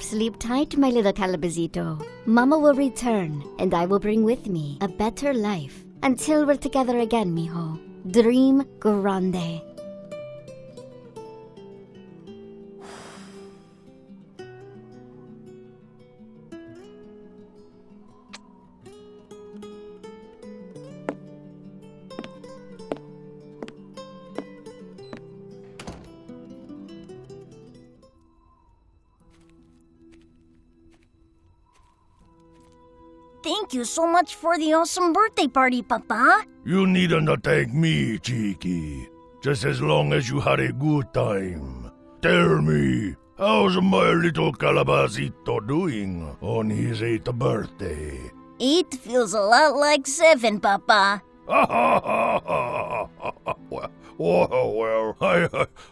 Sleep tight, my little calabacito. Mama will return, and I will bring with me a better life. Until we're together again, mijo. Dream grande. Thank you so much for the awesome birthday party, Papa. You needn't thank me, Cheeky. Just as long as you had a good time. Tell me, how's my little calabacito doing on his 8th birthday? 8 feels a lot like 7, Papa. Well,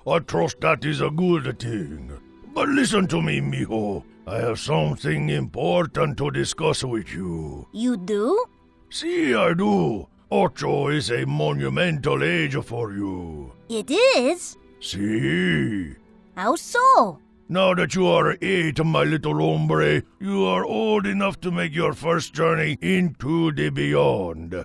I trust that is a good thing. But listen to me, mijo. I have something important to discuss with you. You do? See, I do. Ocho is a monumental age for you. It is? See? How so? Now that you are 8, my little hombre, you are old enough to make your first journey into the beyond.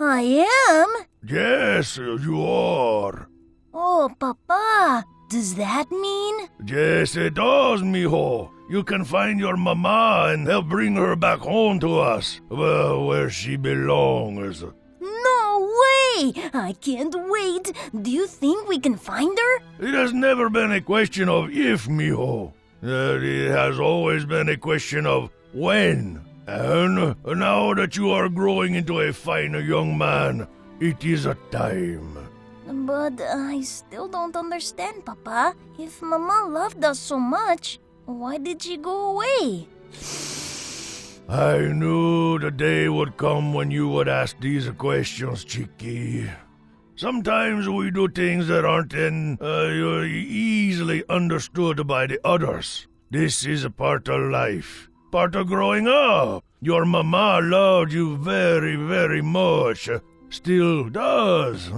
I am? Yes, you are. Oh, Papa, does that mean? Yes, it does, mijo. You can find your mama and help bring her back home to us, well, where she belongs. No way! I can't wait. Do you think we can find her? It has never been a question of if, mijo. It has always been a question of when. And now that you are growing into a fine young man, it is a time. But I still don't understand, Papa. If Mama loved us so much, why did she go away? I knew the day would come when you would ask these questions, Chicky. Sometimes we do things that aren't easily understood by the others. This is a part of life, part of growing up. Your mama loved you very, very much. Still does.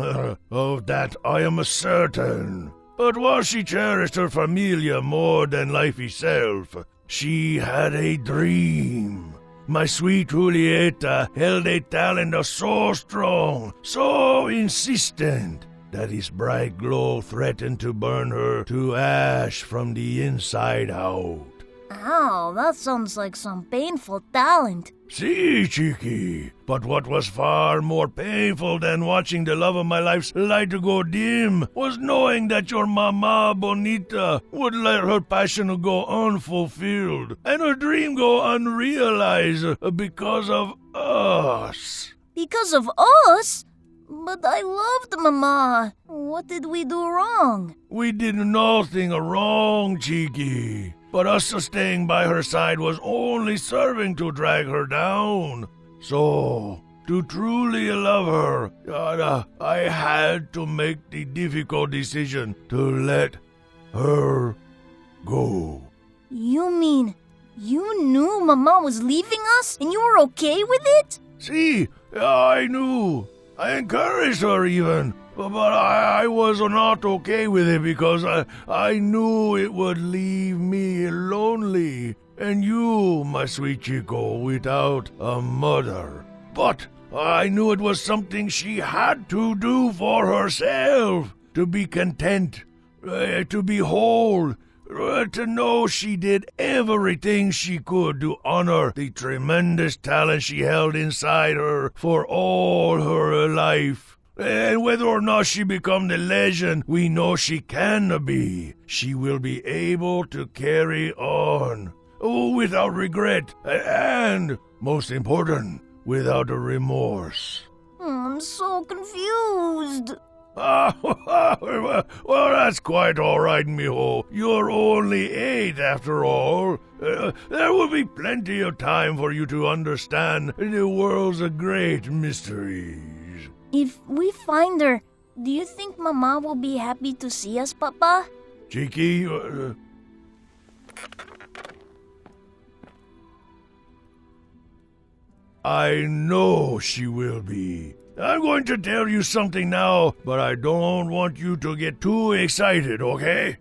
Of that I am certain. But while she cherished her familia more than life itself, she had a dream. My sweet Julieta held a talent so strong, so insistent, that its bright glow threatened to burn her to ash from the inside out. Ow, that sounds like some painful talent. See, Chicky, but what was far more painful than watching the love of my life's light go dim was knowing that your mama Bonita would let her passion go unfulfilled and her dream go unrealized because of us. Because of us? But I loved Mama. What did we do wrong? We did nothing wrong, Chicky. But us staying by her side was only serving to drag her down. So, to truly love her, I had to make the difficult decision to let her go. You mean you knew Mama was leaving us and you were okay with it? See, I knew. I encouraged her even. But I was not okay with it because I knew it would leave me lonely. And you, my sweet Chico, without a mother. But I knew it was something she had to do for herself. To be content, to be whole, to know she did everything she could to honor the tremendous talent she held inside her for all her life. And whether or not she become the legend we know she can be, she will be able to carry on without regret and, most important, without a remorse. I'm so confused. Well, that's quite all right, mijo. You're only 8 after all. There will be plenty of time for you to understand the world's great mysteries. If we find her, do you think Mama will be happy to see us, Papa? Cheeky, I know she will be. I'm going to tell you something now, but I don't want you to get too excited, okay?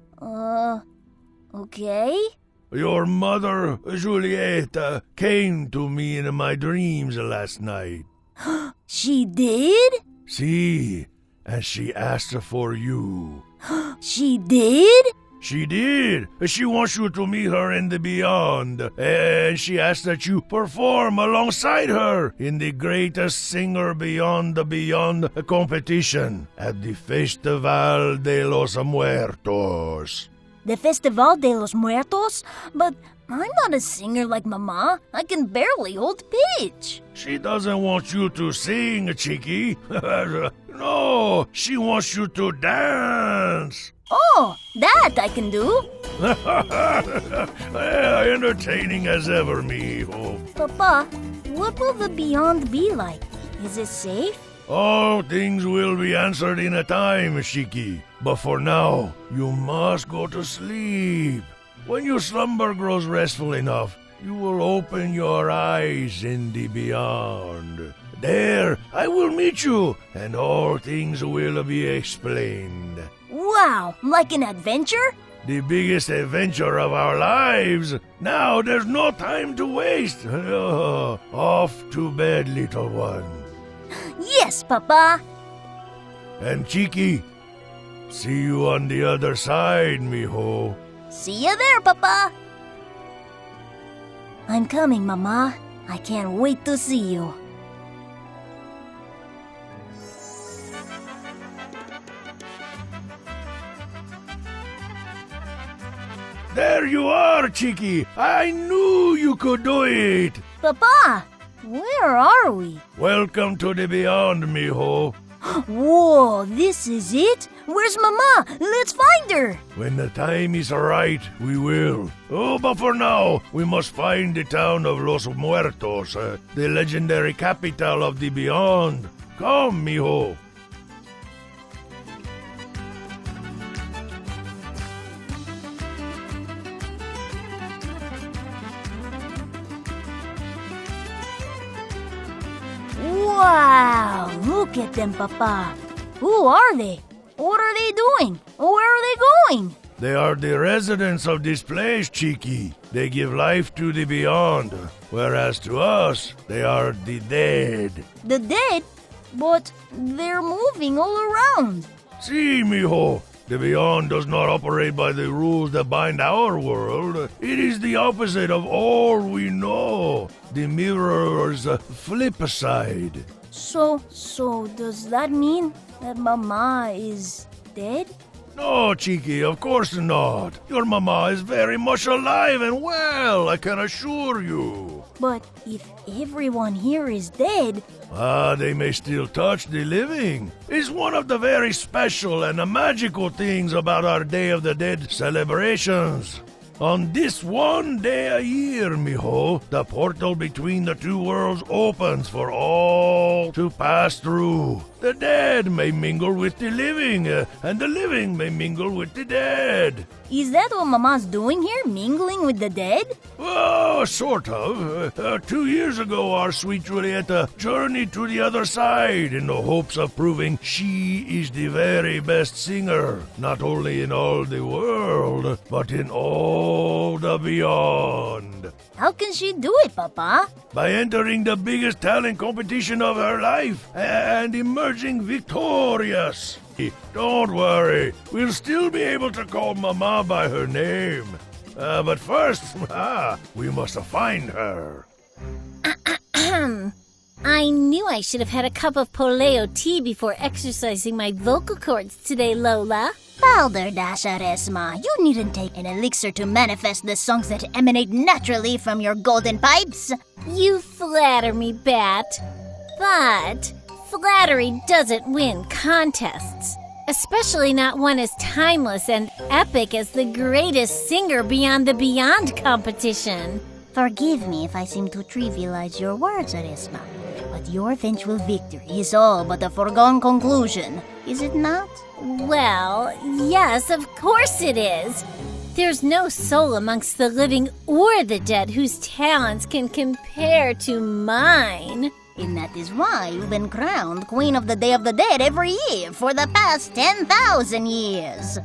Okay? Your mother, Juliet, came to me in my dreams last night. She did? See, and she asked for you. She did? She did. She wants you to meet her in the beyond, and she asked that you perform alongside her in the greatest singer beyond the beyond competition at the Festival de los Muertos. The Festival de los Muertos? But I'm not a singer like Mama. I can barely hold pitch. She doesn't want you to sing, Chicky. No, she wants you to dance. Oh, that I can do. Entertaining as ever, mijo. Papa, what will the beyond be like? Is it safe? All things will be answered in a time, Chicky. But for now, you must go to sleep. When your slumber grows restful enough, you will open your eyes in the beyond. There, I will meet you, and all things will be explained. Wow, like an adventure? The biggest adventure of our lives. Now there's no time to waste. Off to bed, little one. Yes, Papa. And Chicky, see you on the other side, mijo. See you there, Papa. I'm coming, Mama. I can't wait to see you. There you are, Chicky. I knew you could do it. Papa, where are we? Welcome to the beyond, mijo. Whoa, this is it? Where's Mama? Let's find her. When the time is right, we will. Oh, but for now, we must find the town of Los Muertos, the legendary capital of the beyond. Come, mijo. Wow, look at them, Papa. Who are they? What are they doing? Where are they going? They are the residents of this place, Chicky. They give life to the beyond, whereas to us, they are the dead. The dead? But they're moving all around. See, mijo, the beyond does not operate by the rules that bind our world. It is the opposite of all we know. The mirror's flip side. So does that mean that Mama is dead? No, Chicky, of course not. Your mama is very much alive and well, I can assure you. But if everyone here is dead... They may still touch the living. It's one of the very special and magical things about our Day of the Dead celebrations. On this one day a year, mijo, the portal between the two worlds opens for all to pass through. The dead may mingle with the living, and the living may mingle with the dead. Is that what Mama's doing here, mingling with the dead? Oh, sort of. 2 years ago, our sweet Julieta journeyed to the other side in the hopes of proving she is the very best singer, not only in all the world, but in all the beyond. How can she do it, Papa? By entering the biggest talent competition of her life and emerging victorious. Don't worry, we'll still be able to call Mama by her name. But first, we must find her. I knew I should have had a cup of poleo tea before exercising my vocal cords today, Lola. Balderdash, Aresma, you needn't take an elixir to manifest the songs that emanate naturally from your golden pipes. You flatter me, Bat. But flattery doesn't win contests, especially not one as timeless and epic as the greatest singer beyond the beyond competition. Forgive me if I seem to trivialize your words, Aresma, but your eventual victory is all but a foregone conclusion, is it not? Well, yes, of course it is. There's no soul amongst the living or the dead whose talents can compare to mine. And that is why you've been crowned Queen of the Day of the Dead every year for the past 10,000 years.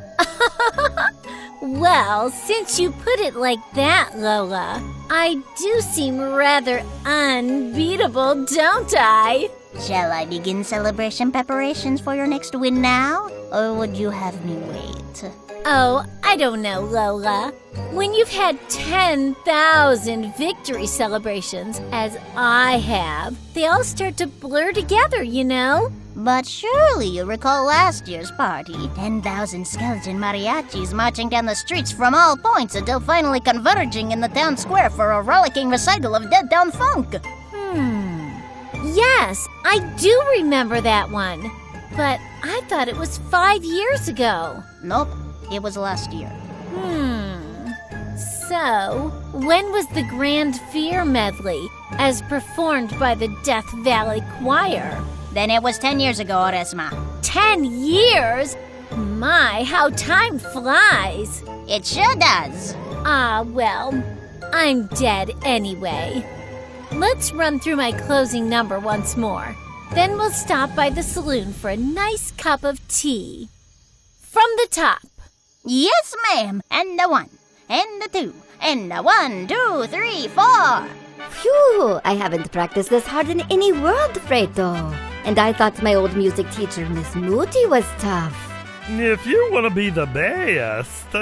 Well, since you put it like that, Lola, I do seem rather unbeatable, don't I? Shall I begin celebration preparations for your next win now? Or would you have me wait? Oh, I don't know, Lola. When you've had 10,000 victory celebrations, as I have, they all start to blur together, you know? But surely you recall last year's party. 10,000 skeleton mariachis marching down the streets from all points until finally converging in the town square for a rollicking recital of Dead Town Funk. Yes, I do remember that one. But I thought it was 5 years ago. Nope, it was last year. So, when was the Grand Fear medley, as performed by the Death Valley Choir? Then it was 10 years ago, Oresma. 10 years? My, how time flies. It sure does. Ah, well, I'm dead anyway. Let's run through my closing number once more. Then we'll stop by the saloon for a nice cup of tea. From the top. Yes, ma'am. And the 1, and the 2, and the 1, 2, 3, 4. Phew, I haven't practiced this hard in any world, Fredo. And I thought my old music teacher, Miss Moody, was tough. If you want to be the best,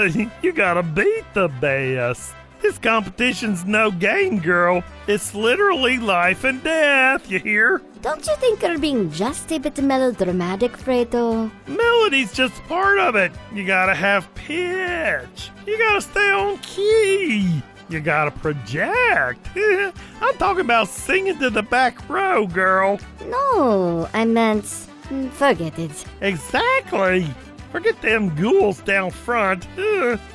you gotta beat the best. This competition's no game, girl. It's literally life and death, you hear? Don't you think you're being just a bit melodramatic, Fredo? Melody's just part of it. You gotta have pitch. You gotta stay on key. You gotta project. I'm talking about singing to the back row, girl. No, I meant... forget it. Exactly. Forget them ghouls down front.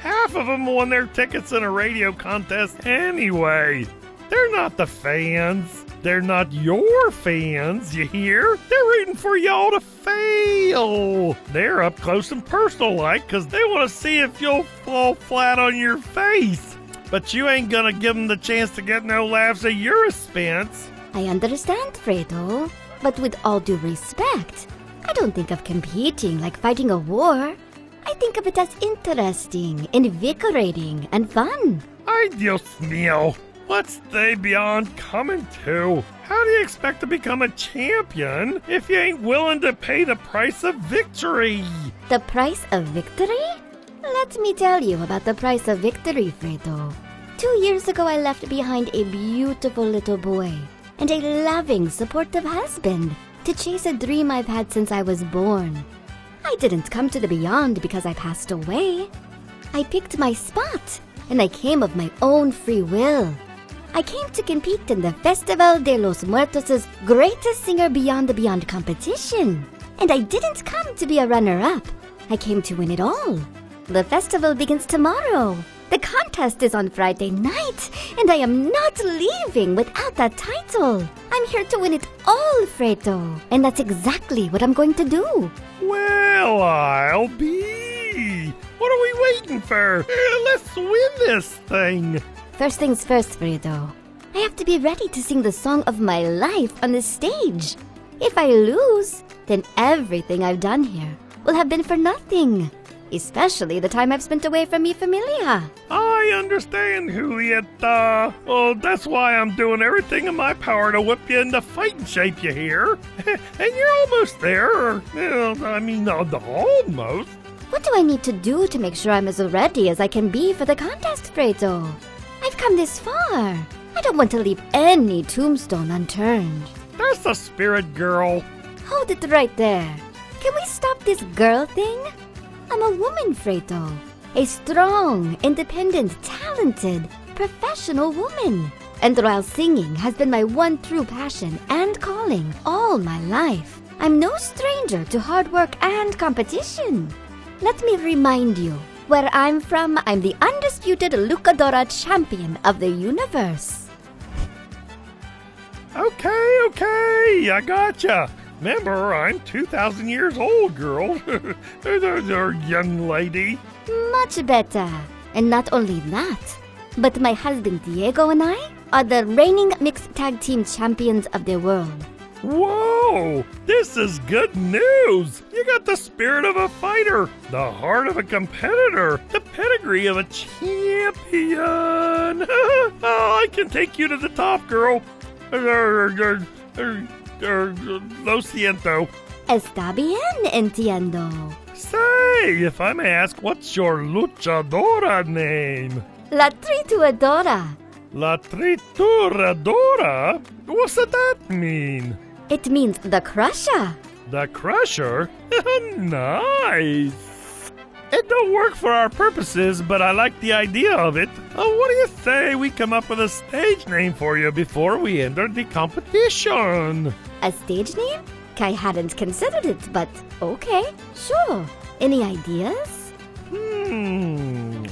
Half of them won their tickets in a radio contest anyway. They're not the fans. They're not your fans, you hear? They're rooting for y'all to fail. They're up close and personal like because they want to see if you'll fall flat on your face. But you ain't gonna give them the chance to get no laughs at your expense. I understand, Fredo. But with all due respect, I don't think of competing like fighting a war. I think of it as interesting, invigorating, and fun. Ay, Dios mío. What's they beyond coming to? How do you expect to become a champion if you ain't willing to pay the price of victory? The price of victory? Let me tell you about the price of victory, Fredo. 2 years ago, I left behind a beautiful little boy and a loving, supportive husband to chase a dream I've had since I was born. I didn't come to the beyond because I passed away. I picked my spot, and I came of my own free will. I came to compete in the Festival de los Muertos' greatest singer beyond the beyond competition. And I didn't come to be a runner-up. I came to win it all. The festival begins tomorrow. The contest is on Friday night, and I am not leaving without that title. I'm here to win it all, Fredo, and that's exactly what I'm going to do. Well, I'll be. What are we waiting for? Let's win this thing. First things first, Fredo. I have to be ready to sing the song of my life on the stage. If I lose, then everything I've done here will have been for nothing. Especially the time I've spent away from mi familia. I understand, Julieta. Well, that's why I'm doing everything in my power to whip you into fighting shape, you hear? And you're almost there. Almost. What do I need to do to make sure I'm as ready as I can be for the contest, Fredo? I've come this far. I don't want to leave any tombstone unturned. That's the spirit, girl. Hold it right there. Can we stop this girl thing? I'm a woman, Fredo. A strong, independent, talented, professional woman. And while singing has been my one true passion and calling all my life, I'm no stranger to hard work and competition. Let me remind you, where I'm from, I'm the undisputed Lucadora champion of the universe. Okay, I gotcha. Remember, I'm 2,000 years old, girl. Young lady. Much better. And not only that, but my husband Diego and I are the reigning mixed tag team champions of the world. Whoa! This is good news! You got the spirit of a fighter, the heart of a competitor, the pedigree of a champion! Oh, I can take you to the top, girl! Lo siento. Está bien, entiendo. Say, if I may ask, what's your luchadora name? La trituradora. La trituradora? What's that mean? It means the crusher. The crusher? Nice! It don't work for our purposes, but I like the idea of it. What do you say we come up with a stage name for you before we enter the competition? A stage name? I hadn't considered it, but okay, sure. Any ideas?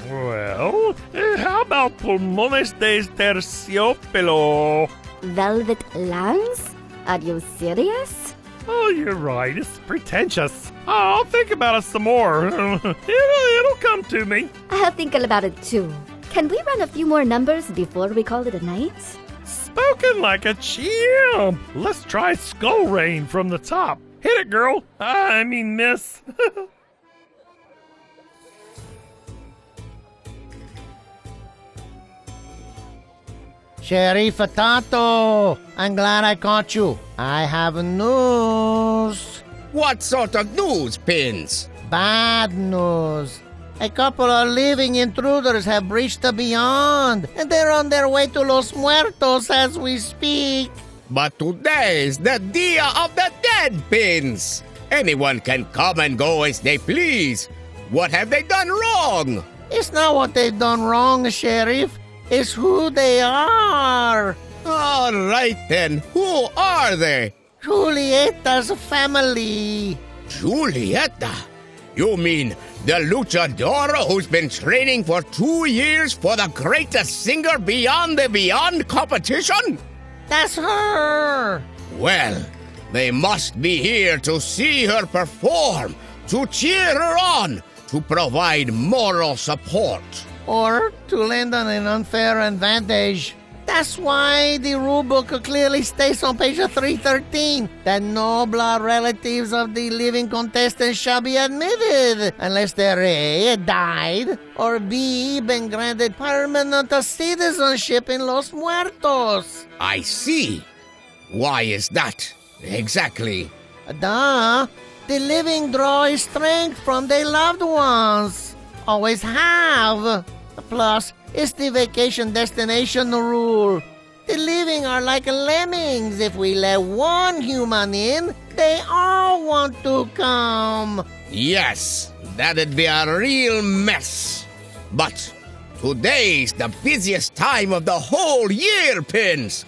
Well, how about pulmones de terciopelo? Velvet lungs? Are you serious? Oh, you're right. It's pretentious. I'll think about it some more. It'll come to me. I'll think about it too. Can we run a few more numbers before we call it a night? Spoken like a champ. Let's try Skull Rain from the top. Hit it, girl. I mean, miss. Sheriff Tato, I'm glad I caught you. I have news. What sort of news, Pins? Bad news. A couple of living intruders have breached the beyond, and they're on their way to Los Muertos as we speak. But today's the Dia of the Dead, Pins. Anyone can come and go as they please. What have they done wrong? It's not what they've done wrong, Sheriff. It's who they are. All right then, who are they? Julieta's family. Julieta? You mean the luchadora who's been training for 2 years for the greatest singer beyond the beyond competition? That's her. Well, they must be here to see her perform, to cheer her on, to provide moral support. Or to lend on an unfair advantage. That's why the rulebook clearly states on page 313 that no blood relatives of the living contestants shall be admitted unless they're A, died, or B, been granted permanent citizenship in Los Muertos. I see. Why is that? Exactly. Duh. The living draw strength from their loved ones. Always have. Plus, it's the vacation destination rule. The living are like lemmings. If we let one human in, they all want to come. Yes, that'd be a real mess. But today's the busiest time of the whole year, Pins.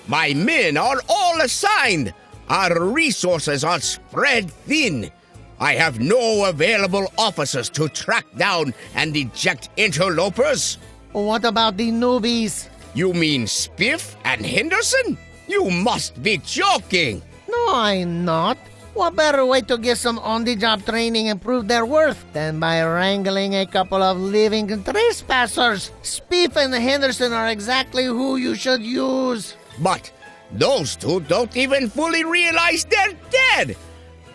My men are all assigned. Our resources are spread thin. I have no available officers to track down and eject interlopers. What about the newbies? You mean Spiff and Henderson? You must be joking. No, I'm not. What better way to get some on-the-job training and prove their worth than by wrangling a couple of living trespassers? Spiff and Henderson are exactly who you should use. But those two don't even fully realize they're dead.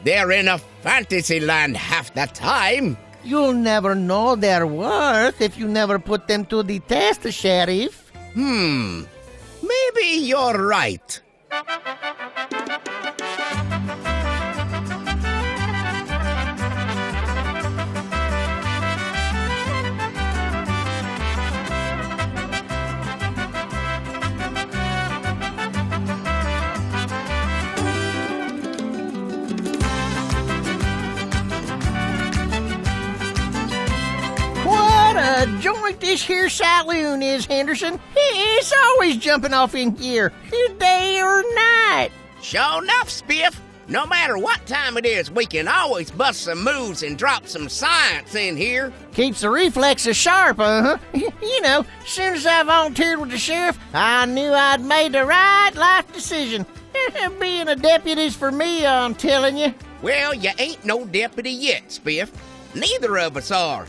They're in a fantasy land half the time. You'll never know their worth if you never put them to the test, Sheriff. Maybe you're right. A joint this here saloon is, Henderson. It's always jumping off in here, day or night. Sure enough, Spiff. No matter what time it is, we can always bust some moves and drop some science in here. Keeps the reflexes sharp, You know, as soon as I volunteered with the sheriff, I knew I'd made the right life decision. Being a deputy's for me, I'm telling you. Well, you ain't no deputy yet, Spiff. Neither of us are.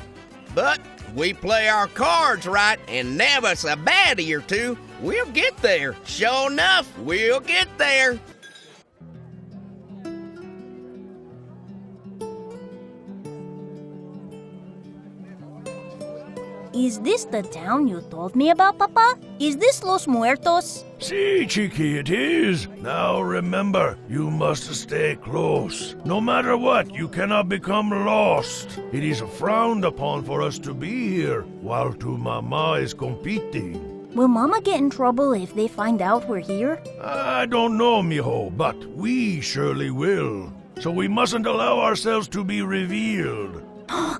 But we play our cards right and nab us a baddie or two, we'll get there. Sure enough, we'll get there. Is this the town you told me about, Papa? Is this Los Muertos? See, Chiqui, it is. Now remember, you must stay close. No matter what, you cannot become lost. It is frowned upon for us to be here, while tu Mama is competing. Will Mama get in trouble if they find out we're here? I don't know, mijo, but we surely will. So we mustn't allow ourselves to be revealed.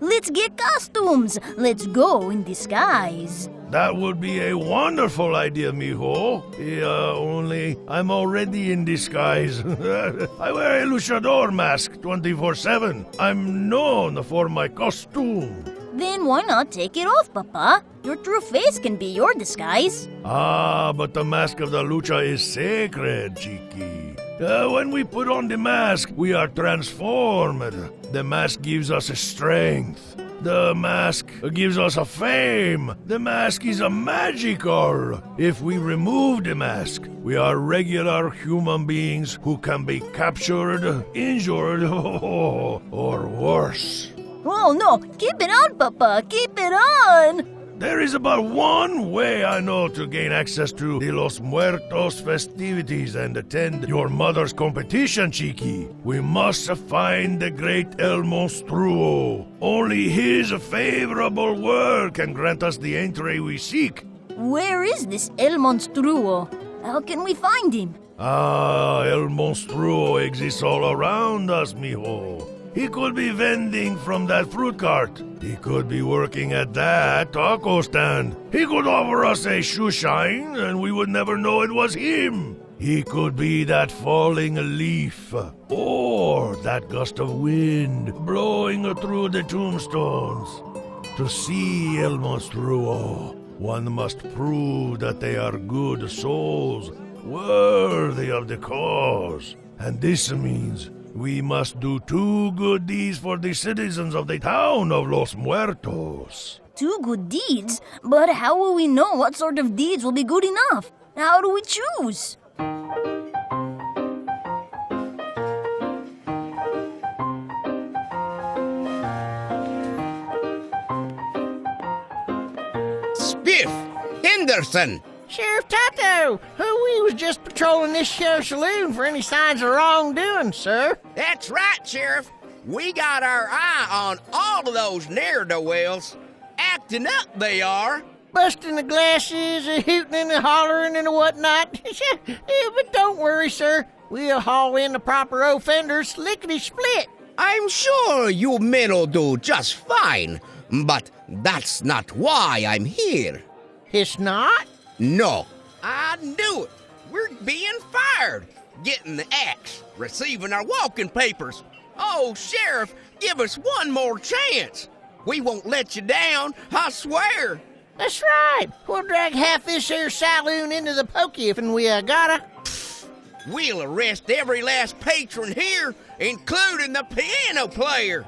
Let's get costumes! Let's go in disguise. That would be a wonderful idea, mijo. Only I'm already in disguise. I wear a luchador mask 24/7. I'm known for my costume. Then why not take it off, Papa? Your true face can be your disguise. Ah, but the mask of the lucha is sacred, Chiqui. When we put on the mask, we are transformed. The mask gives us strength. The mask gives us a fame. The mask is a magical. If we remove the mask, we are regular human beings who can be captured, injured, or worse. Oh no, keep it on, Papa, keep it on! There is about one way I know to gain access to the Los Muertos festivities and attend your mother's competition, Chiqui. We must find the great El Monstruo. Only his favorable word can grant us the entry we seek. Where is this El Monstruo? How can we find him? El Monstruo exists all around us, mijo. He could be vending from that fruit cart. He could be working at that taco stand. He could offer us a shoe shine and we would never know it was him. He could be that falling leaf or that gust of wind blowing through the tombstones. To see El Monstruo, one must prove that they are good souls, worthy of the cause. And this means we must do 2 good deeds for the citizens of the town of Los Muertos. 2 good deeds? But how will we know what sort of deeds will be good enough? How do we choose? Spiff! Henderson! Sheriff Tato, we was just patrolling this here saloon for any signs of wrongdoing, sir. That's right, Sheriff. We got our eye on all of those ne'er-do-wells. Acting up, they are. Busting the glasses, hooting and hollering and whatnot. But don't worry, sir. We'll haul in the proper offenders lickety-split. I'm sure you men'll do just fine, but that's not why I'm here. It's not? No, I knew it. We're being fired, getting the axe, receiving our walking papers. Oh, Sheriff, give us one more chance. We won't let you down, I swear. That's right. We'll drag half this here saloon into the pokey if we gotta. We'll arrest every last patron here, including the piano player.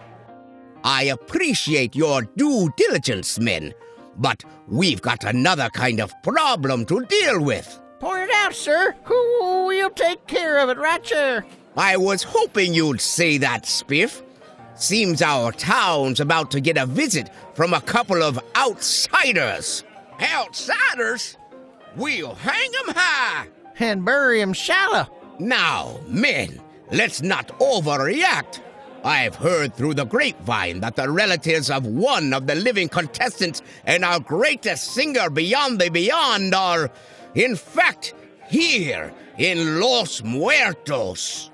I appreciate your due diligence, men, but we've got another kind of problem to deal with. Point it out, sir. We'll take care of it right here. I was hoping you'd say that, Spiff. Seems our town's about to get a visit from a couple of outsiders. Outsiders? We'll hang 'em high. And bury 'em shallow. Now, men, let's not overreact. I've heard through the grapevine that the relatives of one of the living contestants and our greatest singer beyond the beyond are, in fact, here in Los Muertos.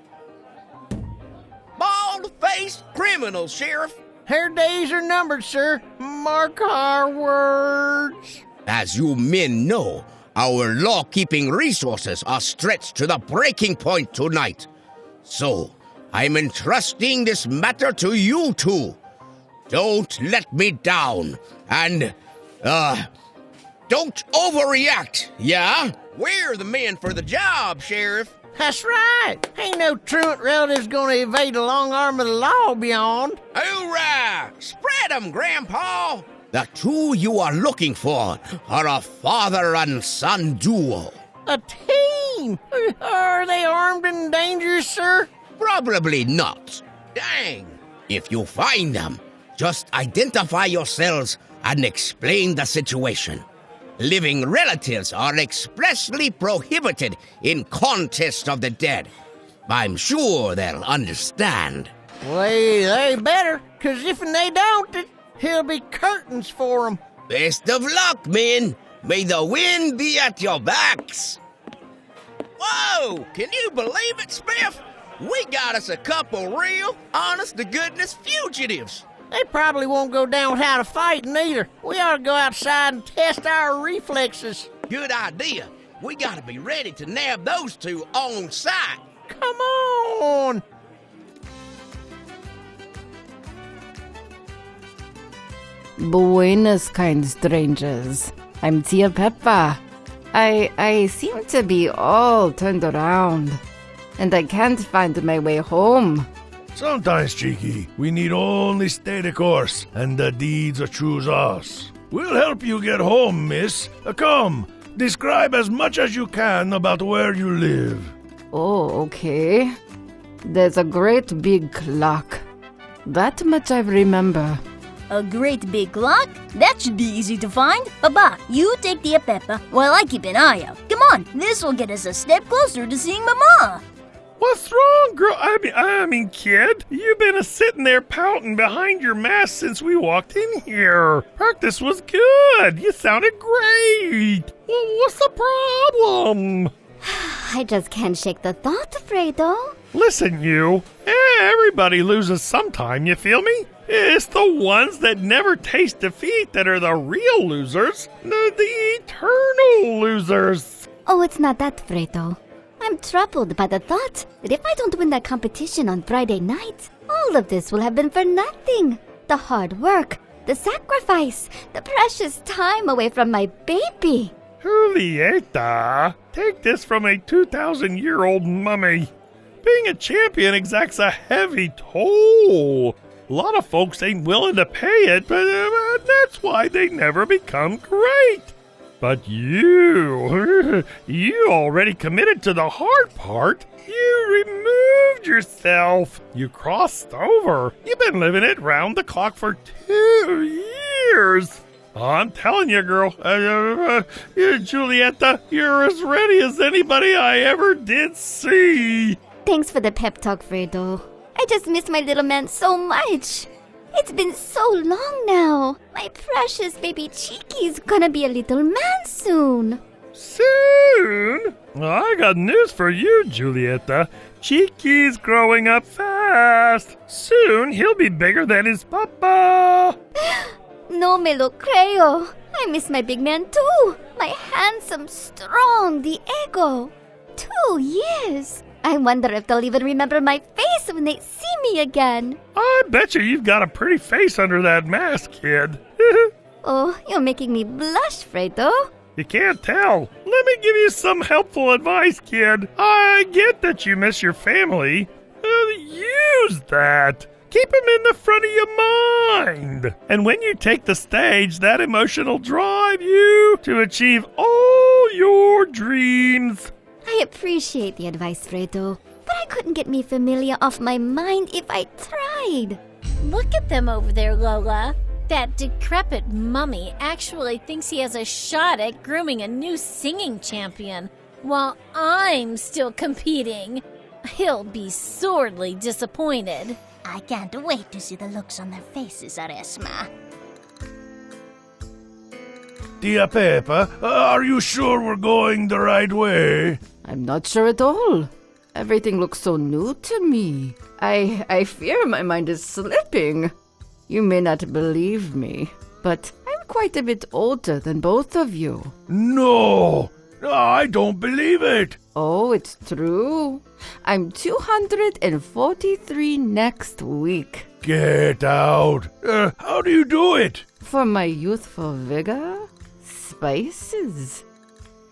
Bald-faced criminals, Sheriff. Her days are numbered, sir. Mark our words. As you men know, our law-keeping resources are stretched to the breaking point tonight. So, I'm entrusting this matter to you two. Don't let me down, and, don't overreact, yeah? We're the men for the job, Sheriff. That's right. Ain't no truant relatives gonna evade the long arm of the law beyond. Hoorah! Spread 'em, Grandpa! The two you are looking for are a father and son duo. A team? Are they armed and dangerous, sir? Probably not. Dang! If you find them, Just identify yourselves and explain the situation. Living relatives are expressly prohibited in Contest of the Dead. I'm sure they'll understand. Well, they better, 'cause if they don't, he'll be curtains for 'em. Best of luck, men. May the wind be at your backs. Whoa! Can you believe it, Spiff? We got us a couple real, honest-to-goodness fugitives. They probably won't go down without a fight neither. We ought to go outside and test our reflexes. Good idea. We gotta be ready to nab those two on sight. Come on! Buenos, kind strangers. I'm Tia Peppa. I seem to be all turned around, and I can't find my way home. Sometimes, Cheeky, we need only stay the course, and the deeds choose us. We'll help you get home, miss. Come, describe as much as you can about where you live. Oh, okay. There's a great big clock. That much I remember. A great big clock? That should be easy to find. Papa, you take the Peppa while I keep an eye out. Come on, this will get us a step closer to seeing Mama. What's wrong, girl? I mean, kid, you've been sitting there pouting behind your mask since we walked in here. Practice was good. You sounded great. Well, what's the problem? I just can't shake the thought, Fredo. Listen, you. Everybody loses sometime, you feel me? It's the ones that never taste defeat that are the real losers. The eternal losers. Oh, it's not that, Fredo. I'm troubled by the thought that if I don't win that competition on Friday night, all of this will have been for nothing. The hard work, the sacrifice, the precious time away from my baby. Julieta, take this from a 2,000-year-old mummy. Being a champion exacts a heavy toll. A lot of folks ain't willing to pay it, but that's why they never become great. But you already committed to the hard part. You removed yourself. You crossed over. You've been living it round the clock for 2 years. I'm telling you, girl, Julieta, you're as ready as anybody I ever did see. Thanks for the pep talk, Fredo. I just miss my little man so much. It's been so long now. My precious baby Cheeky's gonna be a little man soon. Soon? I got news for you, Julieta. Cheeky's growing up fast. Soon he'll be bigger than his papa. No me lo creo. I miss my big man too. My handsome, strong Diego. 2 years. I wonder if they'll even remember my face when they see me again. I bet you've got a pretty face under that mask, kid. Oh, you're making me blush, Fredo. You can't tell. Let me give you some helpful advice, kid. I get that you miss your family. Use that. Keep them in the front of your mind. And when you take the stage, that emotion will drive you to achieve all your dreams. I appreciate the advice, Fredo, but I couldn't get me familiar off my mind if I tried. Look at them over there, Lola. That decrepit mummy actually thinks he has a shot at grooming a new singing champion, while I'm still competing. He'll be sorely disappointed. I can't wait to see the looks on their faces, Aresma. Tia Peppa, are you sure we're going the right way? I'm not sure at all. Everything looks so new to me. I fear my mind is slipping. You may not believe me, but I'm quite a bit older than both of you. No, I don't believe it. Oh, it's true. I'm 243 next week. Get out. How do you do it? For my youthful vigor, spices.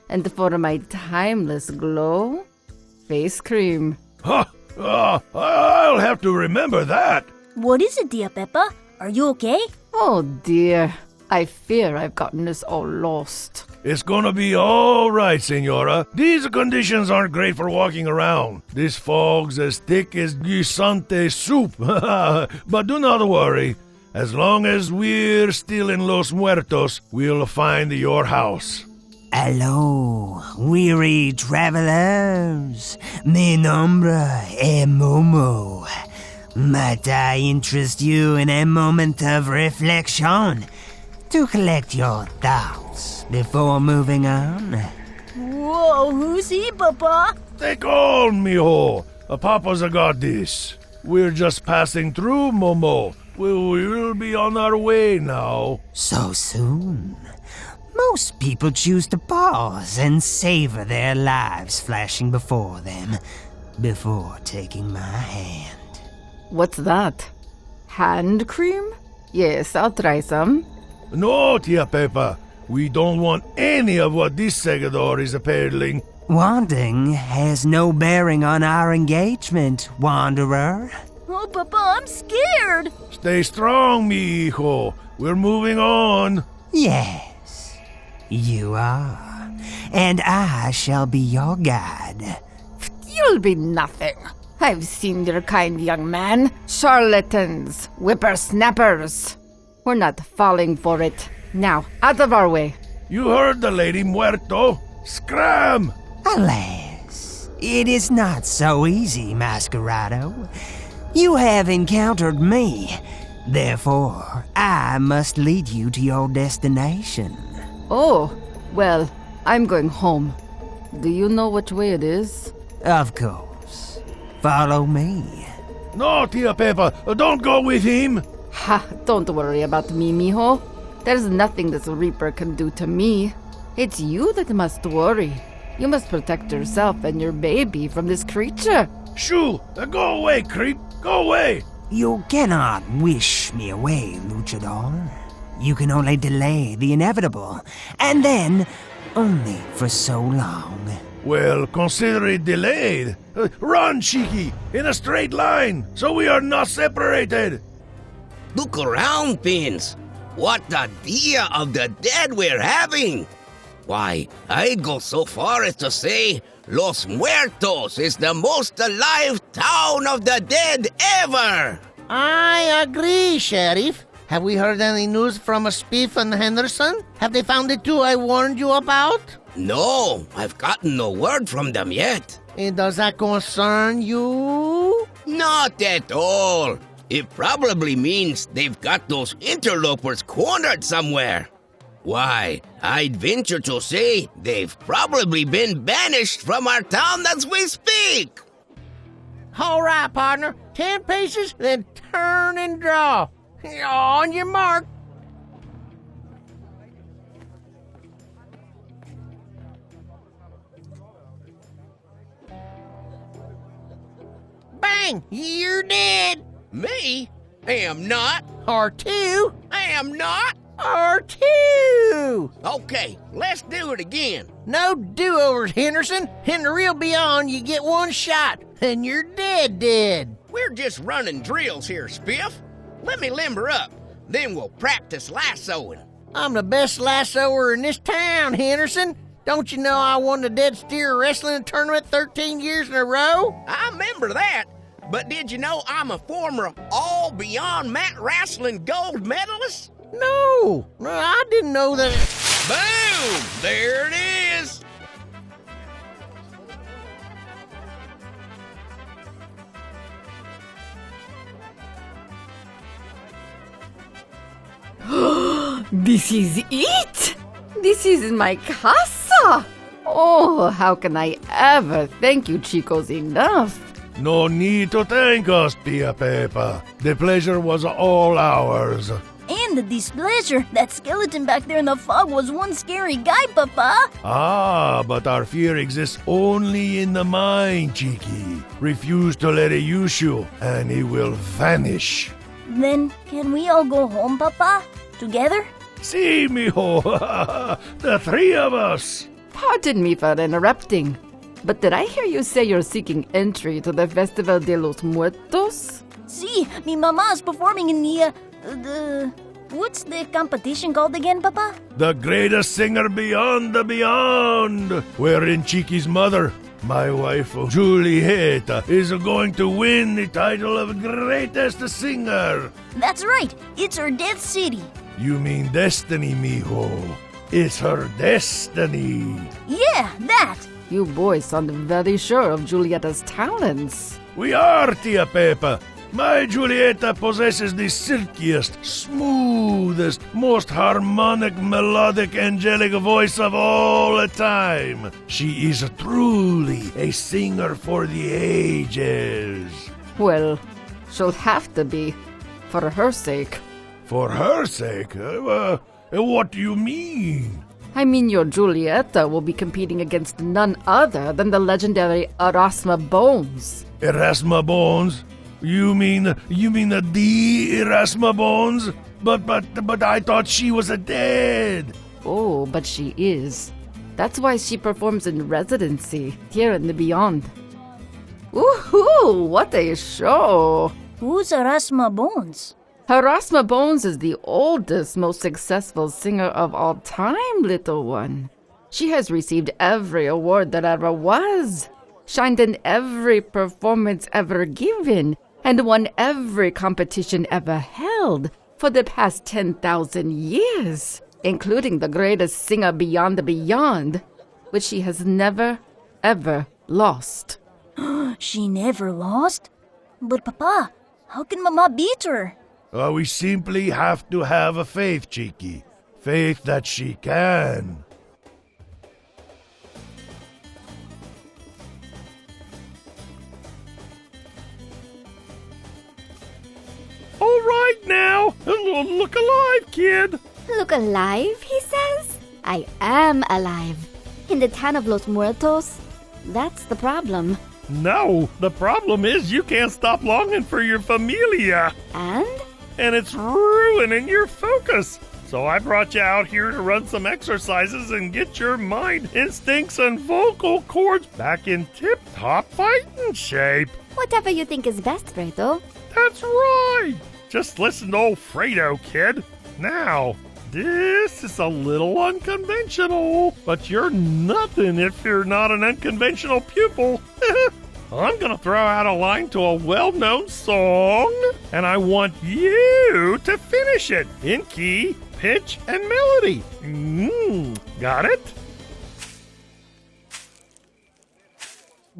And for my timeless glow, face cream. Huh. I'll have to remember that. What is it, dear Peppa? Are you okay? Oh dear, I fear I've gotten us all lost. It's gonna be all right, Senora. These conditions aren't great for walking around. This fog's as thick as guisante soup. But do not worry. As long as we're still in Los Muertos, we'll find your house. Hello, weary travelers. Mi nombre es Momo. Might I interest you in a moment of reflection to collect your thoughts before moving on? Whoa, who's he, Papa? Take on, mijo. Papa's got this. We're just passing through, Momo. We'll be on our way now. So soon? Most people choose to pause and savor their lives flashing before them before taking my hand. What's that? Hand cream? Yes, I'll try some. No, Tia Pepa. We don't want any of what this segador is peddling. Wanting has no bearing on our engagement, wanderer. Oh, Papa, I'm scared. Stay strong, mi hijo. We're moving on. Yes, you are. And I shall be your guide. You'll be nothing. I've seen your kind, young man. Charlatans, whippersnappers. We're not falling for it. Now, out of our way. You heard the lady Muerto. Scram! Alas, it is not so easy, Masquerado. You have encountered me. Therefore, I must lead you to your destination. Oh, well, I'm going home. Do you know which way it is? Of course. Follow me. No, Tia Pepa. Don't go with him. Ha, don't worry about me, mijo. There's nothing this Reaper can do to me. It's you that must worry. You must protect yourself and your baby from this creature. Shoo! Go away, creep! Go away! You cannot wish me away, luchador. You can only delay the inevitable, and then only for so long. Well, consider it delayed. Run, Cheeky, in a straight line, so we are not separated. Look around, Pins. What the Dia of the Dead we're having. Why, I'd go so far as to say Los Muertos is the most alive town of the dead ever. I agree, Sheriff. Have we heard any news from Spiff and Henderson? Have they found the two I warned you about? No, I've gotten no word from them yet. And does that concern you? Not at all. It probably means they've got those interlopers cornered somewhere. Why, I'd venture to say they've probably been banished from our town as we speak. All right, partner. 10 paces, then turn and draw. On your mark. Bang! You're dead. Me? Am not. R2. Am not. R2. Okay, let's do it again. No do-overs, Henderson. In the real beyond, you get one shot, and you're dead. We're just running drills here, Spiff. Let me limber up, then we'll practice lassoing. I'm the best lassoer in this town, Henderson. Don't you know I won the Dead Steer Wrestling Tournament 13 years in a row? I remember that, but did you know I'm a former All Beyond Mat Wrestling gold medalist? No, I didn't know that. Boom! There it is! This is it! This is my casa! Oh, how can I ever thank you, chicos, enough? No need to thank us, Tia Pepa. The pleasure was all ours. And the displeasure. That skeleton back there in the fog was one scary guy, Papa. Ah, but our fear exists only in the mind, Cheeky. Refuse to let it use you, and it will vanish. Then, can we all go home, Papa? Together? See, mijo, the three of us. Pardon me for interrupting, but did I hear you say you're seeking entry to the Festival de los Muertos? See, mi mamá is performing in the What's the competition called again, Papa? The greatest singer beyond the beyond, wherein Chiqui's mother, my wife Julieta, is going to win the title of greatest singer. That's right. It's her death city. You mean destiny, mijo. It's her destiny. Yeah, that. You boys sound very sure of Julieta's talents. We are, Tia Pepa. My Julieta possesses the silkiest, smoothest, most harmonic, melodic, angelic voice of all time. She is truly a singer for the ages. Well, she'll have to be, for her sake. For her sake? What do you mean? I mean, your Julieta will be competing against none other than the legendary Erasma Bones. Erasma Bones? You mean the Erasma Bones? But I thought she was dead. Oh, but she is. That's why she performs in residency here in the Beyond. Woohoo! What a show! Who's Erasma Bones? Erasma Bones is the oldest, most successful singer of all time, little one. She has received every award that ever was, shined in every performance ever given, and won every competition ever held for the past 10,000 years, including the greatest singer beyond the beyond, which she has never, ever lost. She never lost? But Papa, how can Mama beat her? We simply have to have a faith, Chiqui. Faith that she can. All right now, look alive, kid. Look alive, he says? I am alive. In the town of Los Muertos? That's the problem. No, the problem is you can't stop longing for your familia. And? And it's ruining your focus. So I brought you out here to run some exercises and get your mind, instincts, and vocal cords back in tip-top fighting shape. Whatever you think is best, Fredo. That's right. Just listen to old Fredo, kid. Now, this is a little unconventional, but you're nothing if you're not an unconventional pupil. I'm gonna throw out a line to a well-known song, and I want you to finish it in key, pitch, and melody. Got it?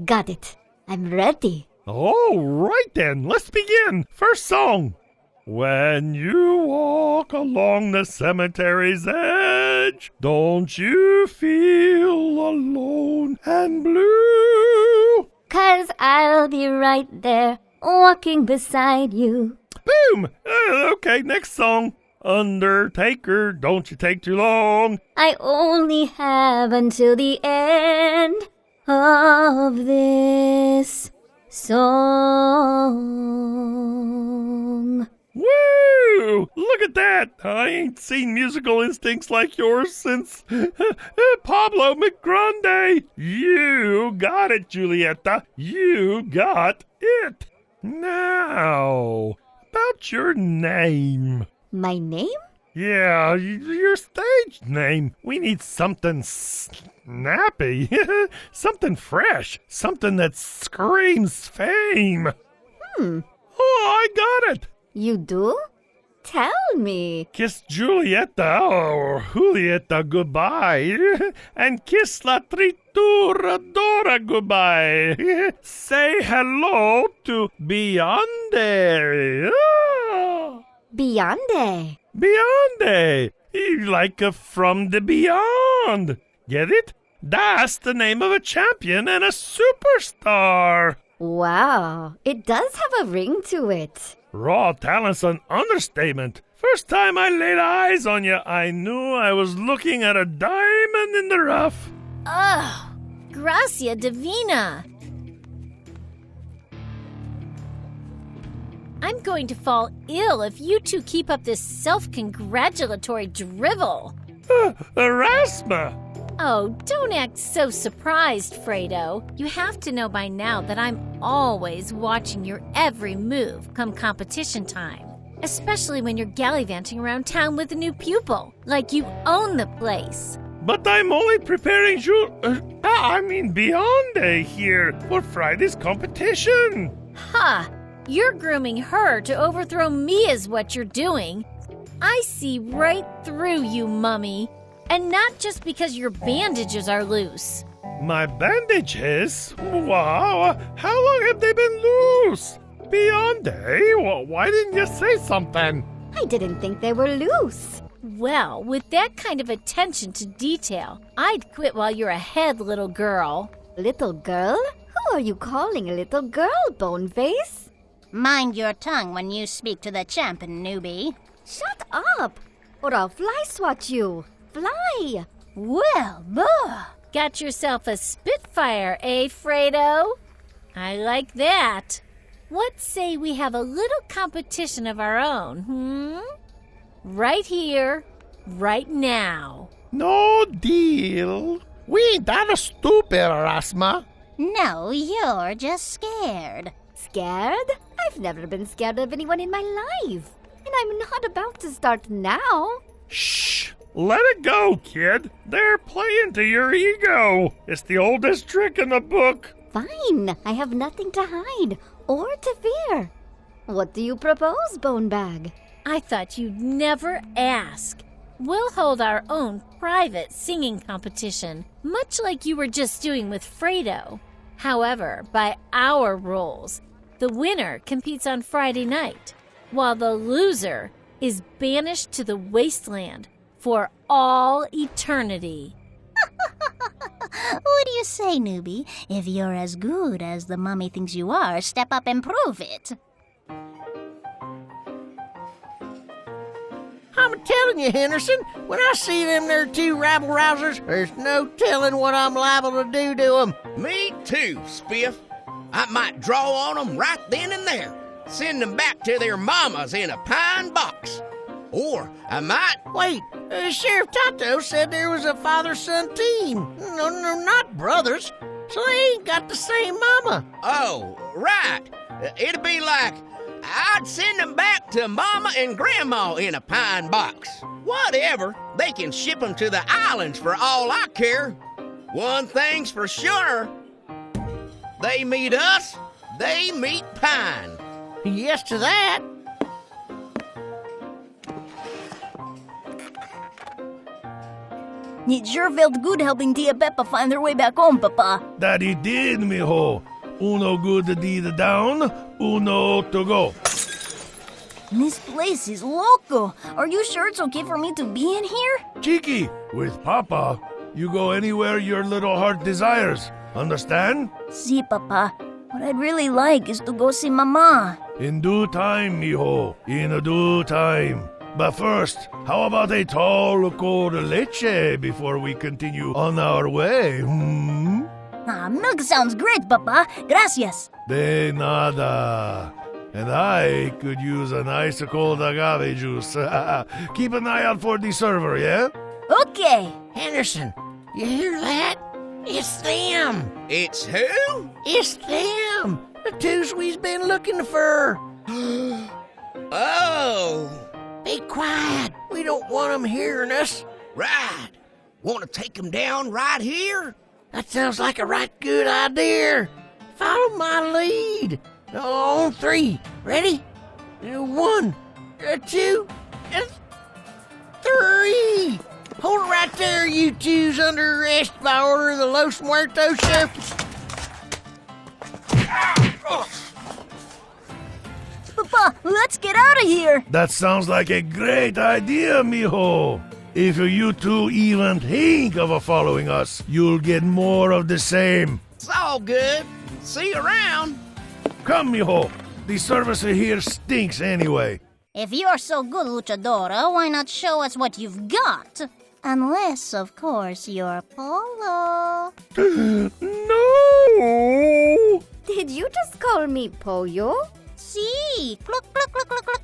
Got it. I'm ready. All right then, let's begin. First song. When you walk along the cemetery's edge, don't you feel alone and blue? 'Cause I'll be right there, walking beside you. Boom! Okay, next song. Undertaker, don't you take too long. I only have until the end of this song. Woo! Look at that! I ain't seen musical instincts like yours since Pablo McGrande. You got it, Julieta. You got it. Now, about your name. My name? Yeah, your stage name. We need something snappy, something fresh, something that screams fame. Oh, I got it. You do? Tell me. Kiss Julieta or Julieta goodbye, and kiss la trituradora goodbye. Say hello to Beyonde. Beyonde. Beyonde, like from the beyond. Get it? That's the name of a champion and a superstar. Wow, it does have a ring to it. Raw talent's an understatement. First time I laid eyes on you, I knew I was looking at a diamond in the rough. Oh, gracia divina. I'm going to fall ill if you two keep up this self-congratulatory drivel. Erasma! Oh, don't act so surprised, Fredo. You have to know by now that I'm always watching your every move come competition time. especially when you're gallivanting around town with a new pupil, like you own the place. But I'm only preparing Beyonce here for Friday's competition. Ha! You're grooming her to overthrow me is what you're doing. I see right through you, Mummy. And not just because your bandages are loose. My bandages? Wow, how long have they been loose? Beyonce, well, why didn't you say something? I didn't think they were loose. Well, with that kind of attention to detail, I'd quit while you're ahead, little girl. Little girl? Who are you calling a little girl, Boneface? Mind your tongue when you speak to the champion, newbie. Shut up, or I'll fly swat you. Fly! Well, got yourself a Spitfire, eh, Fredo? I like that. What say we have a little competition of our own, Right here, right now. No deal. We ain't that stupid, Erasma. No, you're just scared. Scared? I've never been scared of anyone in my life. And I'm not about to start now. Shh! Let it go, kid. They're playing to your ego. It's the oldest trick in the book. Fine. I have nothing to hide or to fear. What do you propose, Bonebag? I thought you'd never ask. We'll hold our own private singing competition, much like you were just doing with Fredo. However, by our rules, the winner competes on Friday night, while the loser is banished to the wasteland for all eternity. What do you say, newbie? If you're as good as the mummy thinks you are, step up and prove it. I'm telling you, Henderson, when I see them there two rabble-rousers, there's no telling what I'm liable to do to them. Me too, Spiff. I might draw on them right then and there. Send them back to their mamas in a pine box. Or I might... Wait, Sheriff Tato said there was a father-son team. No, not brothers. So they ain't got the same mama. Oh, right. It'd be like... I'd send them back to Mama and Grandma in a pine box. Whatever, they can ship them to the islands for all I care. One thing's for sure. They meet us, they meet Pine. Yes to that. It sure felt good helping Tia Peppa find her way back home, Papa. That he did, mijo. Uno good deed down, uno to go. This place is loco. Are you sure it's okay for me to be in here? Cheeky, with Papa, you go anywhere your little heart desires. Understand? Si, Papa. What I'd really like is to go see Mama. In due time, mijo. In a due time. But first, how about a tall cold leche before we continue on our way, Milk sounds great, Papa. Gracias. De nada. And I could use an ice cold agave juice. Keep an eye out for the server, yeah? Okay. Henderson, you hear that? It's them. It's who? It's them. The twos we've been looking for. Oh. Be quiet. We don't want them hearing us. Right. Want to take them down right here? That sounds like a right good idea. Follow my lead. On three. Ready? 1, 2, and 3. Hold it right there, you twos, under arrest by order of the Los Muertos, Sheriff. Papa, let's get out of here. That sounds like a great idea, mijo. If you two even think of following us, you'll get more of the same. It's all good. See you around. Come, mijo. The service here stinks anyway. If you're so good, Luchadora, why not show us what you've got? Unless, of course, you're Polo. No! Did you just call me Pollo? See? Cluck, cluck, cluck, cluck, cluck.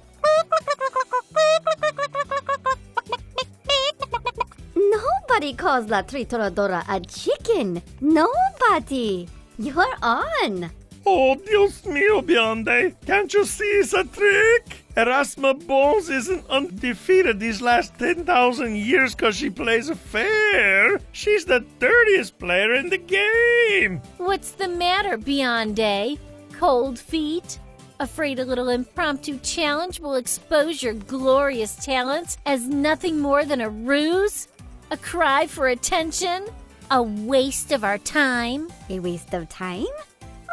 Nobody calls La Trituradora a chicken. Nobody. You're on. Oh, Dios mío, Bionde. Can't you see it's a trick? Erasma Bones isn't undefeated these last 10,000 years because she plays fair. She's the dirtiest player in the game. What's the matter, Bionde? Cold feet? Afraid a little impromptu challenge will expose your glorious talents as nothing more than a ruse? A cry for attention? A waste of our time? A waste of time?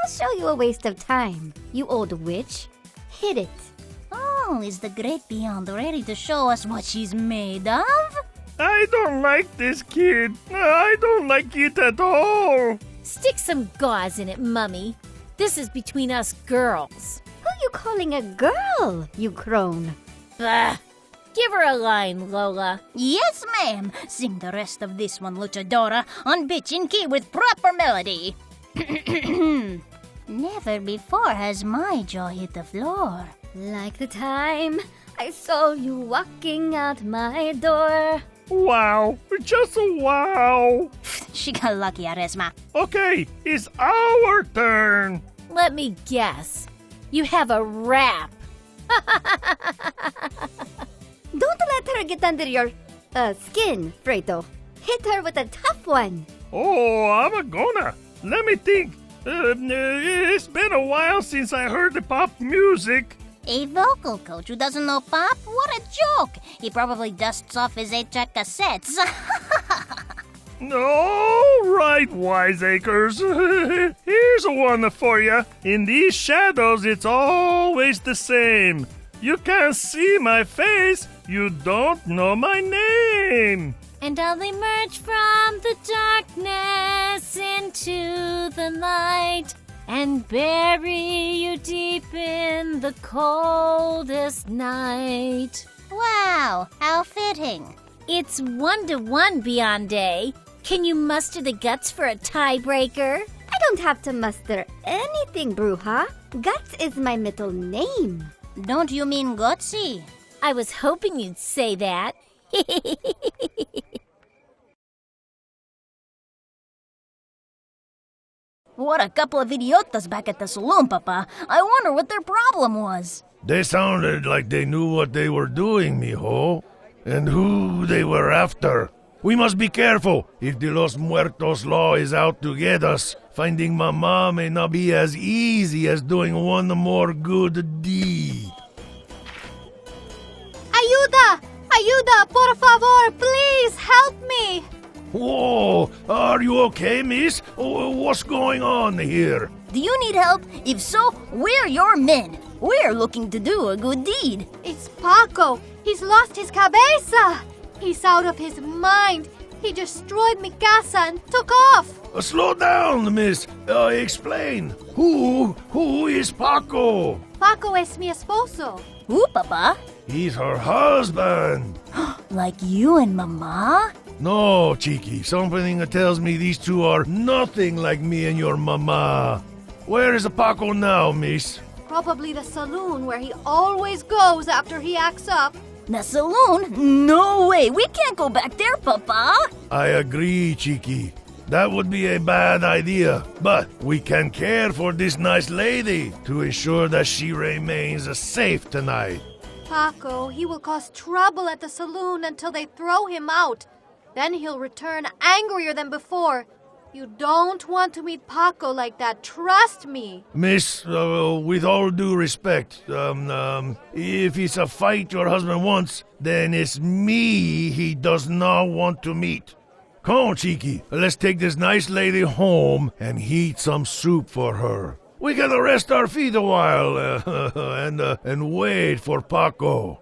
I'll show you a waste of time, you old witch. Hit it. Oh, is the great Beyond ready to show us what she's made of? I don't like this kid. I don't like it at all. Stick some gauze in it, Mummy. This is between us girls. Who you calling a girl, you crone? Bah! Give her a line, Lola. Yes, ma'am. Sing the rest of this one, Luchadora, on pitch and key with proper melody. Never before has my jaw hit the floor. Like the time I saw you walking out my door. Wow. Just a wow. She got lucky, Aresma. Okay, it's our turn. Let me guess. You have a rap. Don't let her get under your skin, Fredo. Hit her with a tough one. Oh, I'm gonna. Let me think. It's been a while since I heard the pop music. A vocal coach who doesn't know pop? What a joke! He probably dusts off his 8-track cassettes. All right, wiseacres. Here's a one for you. In these shadows, it's always the same. You can't see my face. You don't know my name. And I'll emerge from the darkness into the light and bury you deep in the coldest night. Wow, how fitting. It's 1-1, Beyonde. Can you muster the guts for a tiebreaker? I don't have to muster anything, Bruja. Guts is my middle name. Don't you mean Gutsy? I was hoping you'd say that. What a couple of idiotas back at the saloon, Papa. I wonder what their problem was. They sounded like they knew what they were doing, mijo, and who they were after. We must be careful. If the Los Muertos law is out to get us, finding Mama may not be as easy as doing one more good deed. Ayuda! Ayuda! Por favor, please help me! Whoa, are you okay, miss? What's going on here? Do you need help? If so, we're your men. We're looking to do a good deed. It's Paco! He's lost his cabeza! He's out of his mind! He destroyed mi casa and took off! Slow down, miss. Explain. Who is Paco? Paco es mi esposo. Who, Papa? He's her husband. Like you and Mama? No, Chiqui. Something tells me these two are nothing like me and your mama. Where is Paco now, miss? Probably the saloon where he always goes after he acts up. The saloon? No way! We can't go back there, Papa! I agree, Chiqui. That would be a bad idea. But we can care for this nice lady to ensure that she remains safe tonight. Paco, he will cause trouble at the saloon until they throw him out. Then he'll return angrier than before. You don't want to meet Paco like that, trust me. Miss, with all due respect, if it's a fight your husband wants, then it's me he does not want to meet. Come on, Chiqui, let's take this nice lady home and heat some soup for her. We gotta rest our feet a while and wait for Paco.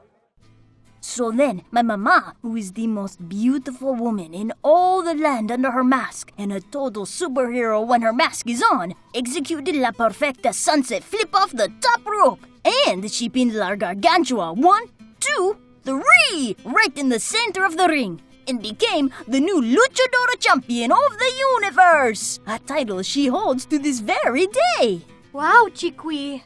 So then, my mama, who is the most beautiful woman in all the land under her mask, and a total superhero when her mask is on, executed la perfecta sunset flip off the top rope, and she pinned la gargantua 1, 2, 3, right in the center of the ring, and became the new luchadora champion of the universe, a title she holds to this very day. Wow, Chiqui.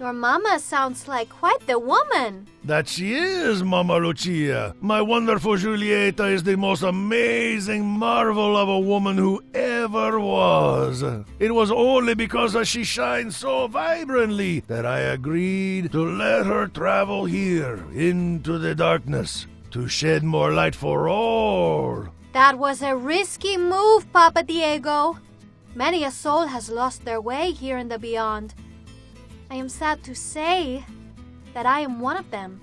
Your mama sounds like quite the woman. That she is, Mama Lucia. My wonderful Julieta is the most amazing marvel of a woman who ever ever was. It was only because she shines so vibrantly that I agreed to let her travel here into the darkness to shed more light for all. That was a risky move, Papa Diego. Many a soul has lost their way here in the beyond. I am sad to say that I am one of them.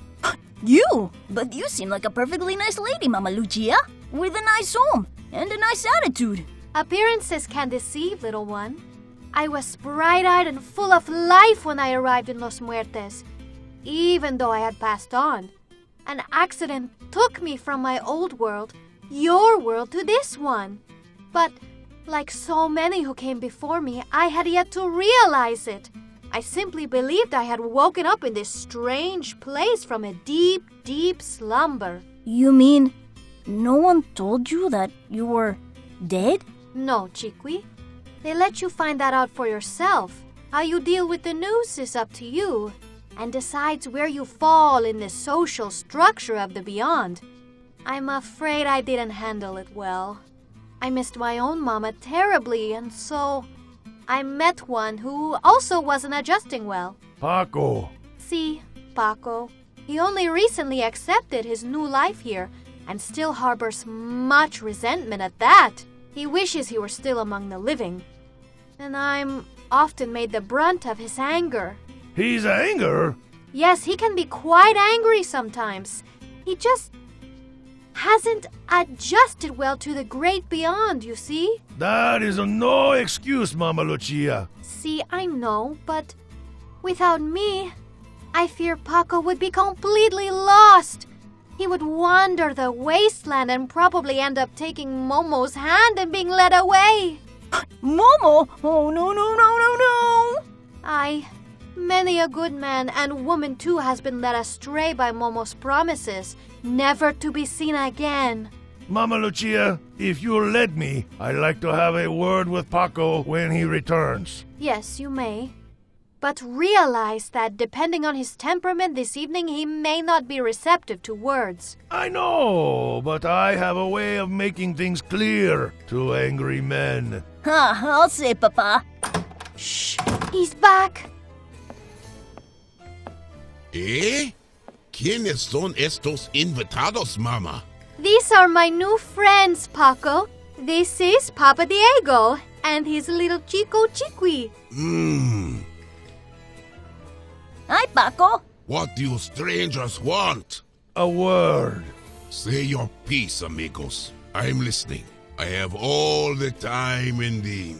You? But you seem like a perfectly nice lady, Mama Lucia, with a nice home and a nice attitude. Appearances can deceive, little one. I was bright-eyed and full of life when I arrived in Los Muertes, even though I had passed on. An accident took me from my old world, your world, to this one. But, like so many who came before me, I had yet to realize it. I simply believed I had woken up in this strange place from a deep, deep slumber. You mean no one told you that you were dead? No, Chiqui. They let you find that out for yourself. How you deal with the news is up to you, and decides where you fall in the social structure of the beyond. I'm afraid I didn't handle it well. I missed my own mama terribly, and so I met one who also wasn't adjusting well. Paco. See, Paco. He only recently accepted his new life here and still harbors much resentment at that. He wishes he were still among the living. And I'm often made the brunt of his anger. He's anger? Yes, he can be quite angry sometimes. He just hasn't adjusted well to the great beyond, you see? That is no excuse, Mama Lucia. See, I know, but without me, I fear Paco would be completely lost. He would wander the wasteland and probably end up taking Momo's hand and being led away. Momo? Oh, no. Many a good man and woman too has been led astray by Momo's promises, never to be seen again. Mama Lucia, if you'll let me, I'd like to have a word with Paco when he returns. Yes, you may. But realize that depending on his temperament this evening, he may not be receptive to words. I know, but I have a way of making things clear to angry men. I'll say, Papa. Shh, he's back. ¿Quiénes son estos invitados, Mama? These are my new friends, Paco. This is Papa Diego and his little Chico Chiqui. Hi, Paco. What do you strangers want? A word. Say your piece, amigos. I'm listening. I have all the time in the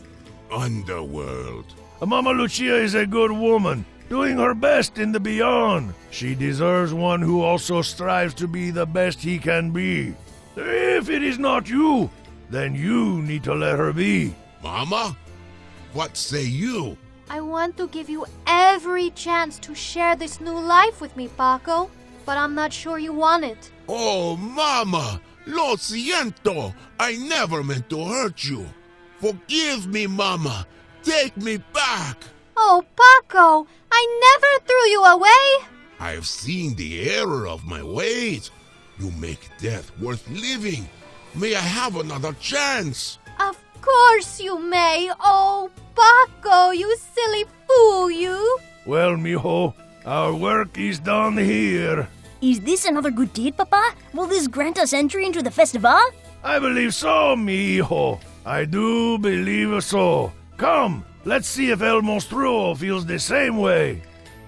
underworld. Mama Lucia is a good woman, doing her best in the beyond. She deserves one who also strives to be the best he can be. If it is not you, then you need to let her be. Mama? What say you? I want to give you every chance to share this new life with me, Paco, but I'm not sure you want it. Oh, Mama! Lo siento! I never meant to hurt you. Forgive me, Mama. Take me back. Oh, Paco, I never threw you away. I've seen the error of my ways. You make death worth living. May I have another chance? Of course you may. Oh, Paco, you silly fool, you. Well, mijo, our work is done here. Is this another good deed, Papa? Will this grant us entry into the festival? I believe so, mijo. I do believe so. Come, let's see if El Monstruo feels the same way.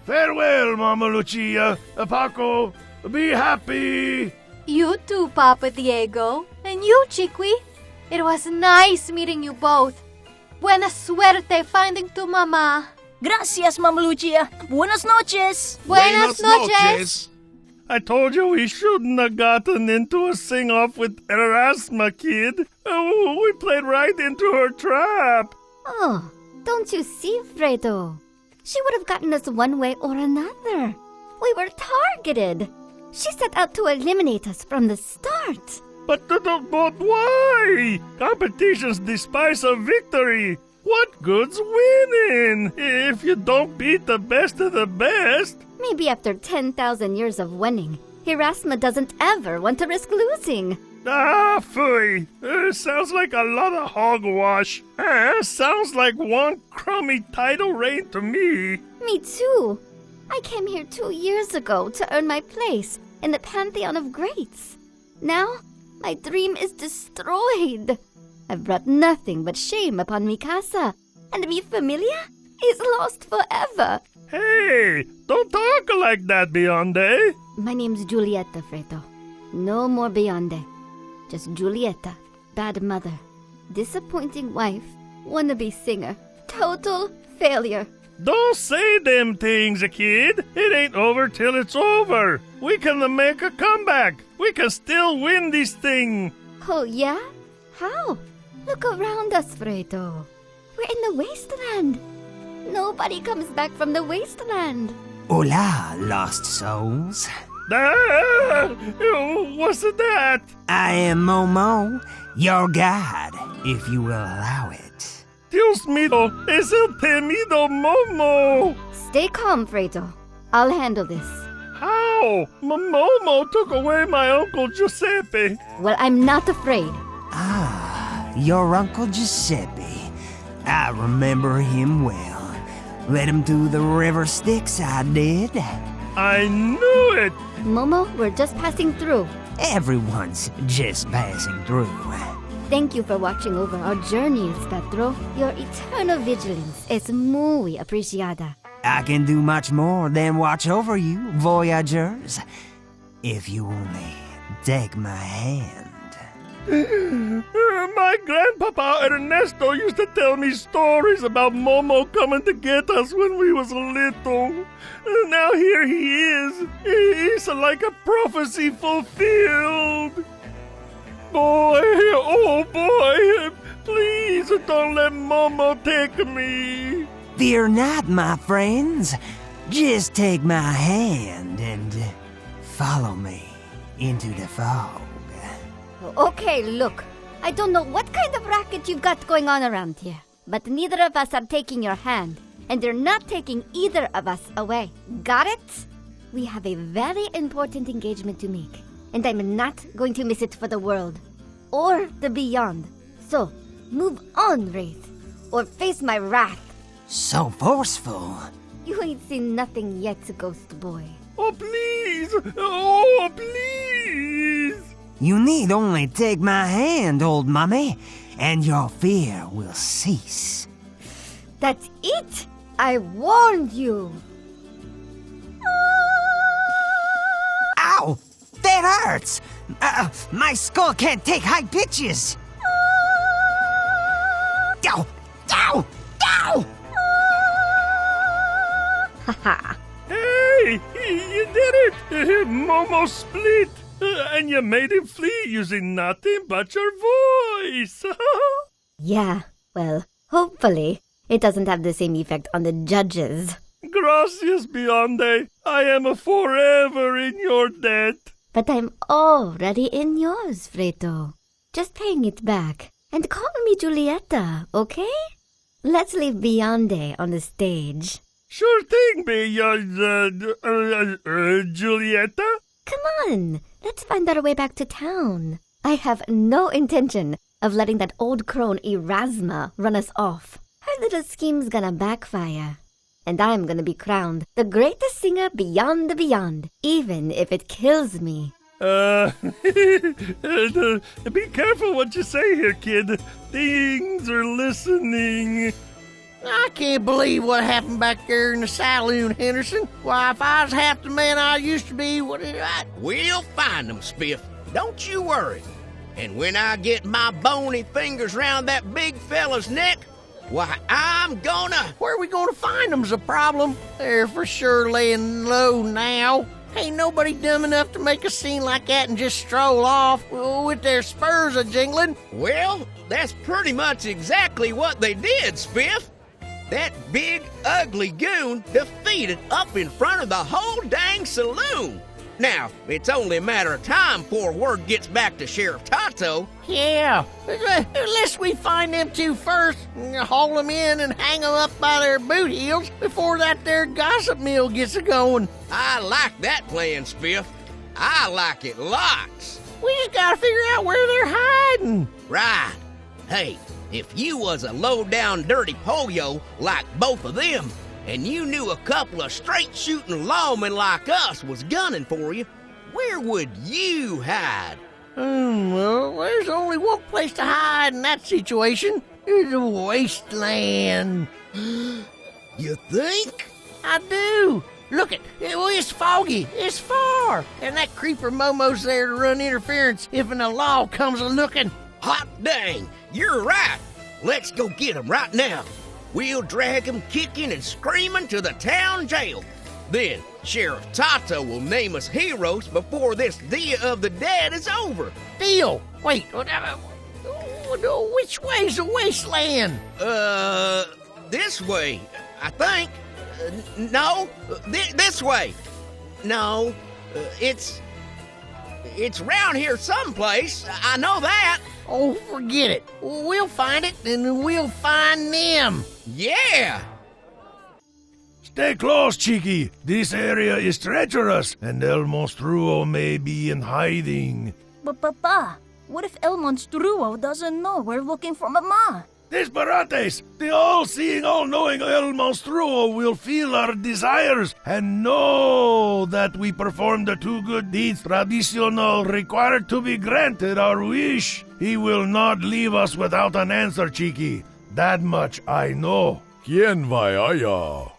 Farewell, Mama Lucia. Paco, be happy. You too, Papa Diego. And you, Chiqui. It was nice meeting you both. Buena suerte finding tu mamá. Gracias, Mama Lucia. Buenas noches. Buenas noches. I told you we shouldn't have gotten into a sing-off with Erasma, kid. Oh, we played right into her trap. Oh, don't you see, Fredo? She would have gotten us one way or another. We were targeted. She set out to eliminate us from the start. But why? Competition's the spice of victory. What good's winning if you don't beat the best of the best? Maybe after 10,000 years of winning, Erasma doesn't ever want to risk losing. Ah, phooey. Sounds like a lot of hogwash. Sounds like one crummy title reign to me. Me too. I came here 2 years ago to earn my place in the pantheon of greats. Now, my dream is destroyed. I've brought nothing but shame upon mi casa, and mi familia is lost forever. Hey, don't talk like that, Beyonde. My name's Giulietta, Fredo. No more Beyonde. Just Giulietta, bad mother, disappointing wife, wannabe singer, total failure. Don't say them things, kid. It ain't over till it's over. We can make a comeback. We can still win this thing. Oh, yeah? How? Look around us, Fredo. We're in the wasteland. Nobody comes back from the wasteland. Hola, lost souls. What's that? I am Momo, your guide, if you will allow it. Dios mío, es el temido Momo. Stay calm, Fredo. I'll handle this. How? Momo took away my Uncle Giuseppe. Well, I'm not afraid. Ah, your Uncle Giuseppe. I remember him well. Led him through the river Styx, I did. I knew it. Momo, we're just passing through. Everyone's just passing through. Thank you for watching over our journeys, Pedro. Your eternal vigilance is muy apreciada. I can do much more than watch over you, voyagers. If you only take my hand. My grandpapa Ernesto used to tell me stories about Momo coming to get us when we was little. Now here he is. He's like a prophecy fulfilled. Boy, oh boy, please don't let Momo take me. Fear not, my friends. Just take my hand and follow me into the fog. Okay, look. I don't know what kind of racket you've got going on around here, but neither of us are taking your hand, and they're not taking either of us away. Got it? We have a very important engagement to make, and I'm not going to miss it for the world, or the beyond. So, move on, Wraith, or face my wrath. So forceful. You ain't seen nothing yet, Ghost Boy. Oh, please! Oh, please! You need only take my hand, old mummy, and your fear will cease. That's it! I warned you! Ow! That hurts! My skull can't take high pitches! Ow! Ow! Ow! Haha! Hey! You did it! Momo split! And you made him flee using nothing but your voice! Yeah, well, hopefully it doesn't have the same effect on the judges. Gracias, Beyonde. I am forever in your debt. But I'm already in yours, Fredo. Just paying it back. And call me Giulietta, okay? Let's leave Beyonde on the stage. Sure thing, Giulietta. Come on, let's find our way back to town. I have no intention of letting that old crone Erasma run us off. Her little scheme's gonna backfire. And I'm gonna be crowned the greatest singer beyond the beyond, even if it kills me. Be careful what you say here, kid. Things are listening. I can't believe what happened back there in the saloon, Henderson. Why, if I was half the man I used to be, what did I... We'll find them, Spiff. Don't you worry. And when I get my bony fingers round that big fella's neck, why, I'm gonna... Where are we gonna find them's a problem. They're for sure laying low now. Ain't nobody dumb enough to make a scene like that and just stroll off with their spurs a-jingling. Well, that's pretty much exactly what they did, Spiff. That big, ugly goon defeated up in front of the whole dang saloon. Now, it's only a matter of time before word gets back to Sheriff Tonto. Yeah, unless we find them two first, haul them in and hang them up by their boot heels before that there gossip mill gets a-going. I like that plan, Spiff. I like it lots. We just gotta figure out where they're hiding. Right. Hey, if you was a low-down dirty polio like both of them, and you knew a couple of straight-shooting lawmen like us was gunning for you, where would you hide? Well, there's only one place to hide in that situation. It's a wasteland. You think? I do. Look it's foggy. It's far. And that creeper Momo's there to run interference if the law comes a-looking. Hot dang, you're right. Let's go get him right now. We'll drag him kicking and screaming to the town jail. Then Sheriff Tato will name us heroes before this Dia of the Dead is over. Deal. Wait, which way's the wasteland? This way, I think. No, this way. No, it's round here someplace. I know that. Oh, forget it. We'll find it, and we'll find them. Yeah. Stay close, Cheeky. This area is treacherous, and El Monstruo may be in hiding. But Papa, what if El Monstruo doesn't know we're looking for Mama? Disparates! The all-seeing, all-knowing El Monstruo will feel our desires and know that we performed the two good deeds traditional required to be granted our wish. He will not leave us without an answer, Cheeky. That much I know. ¿Quién va allá?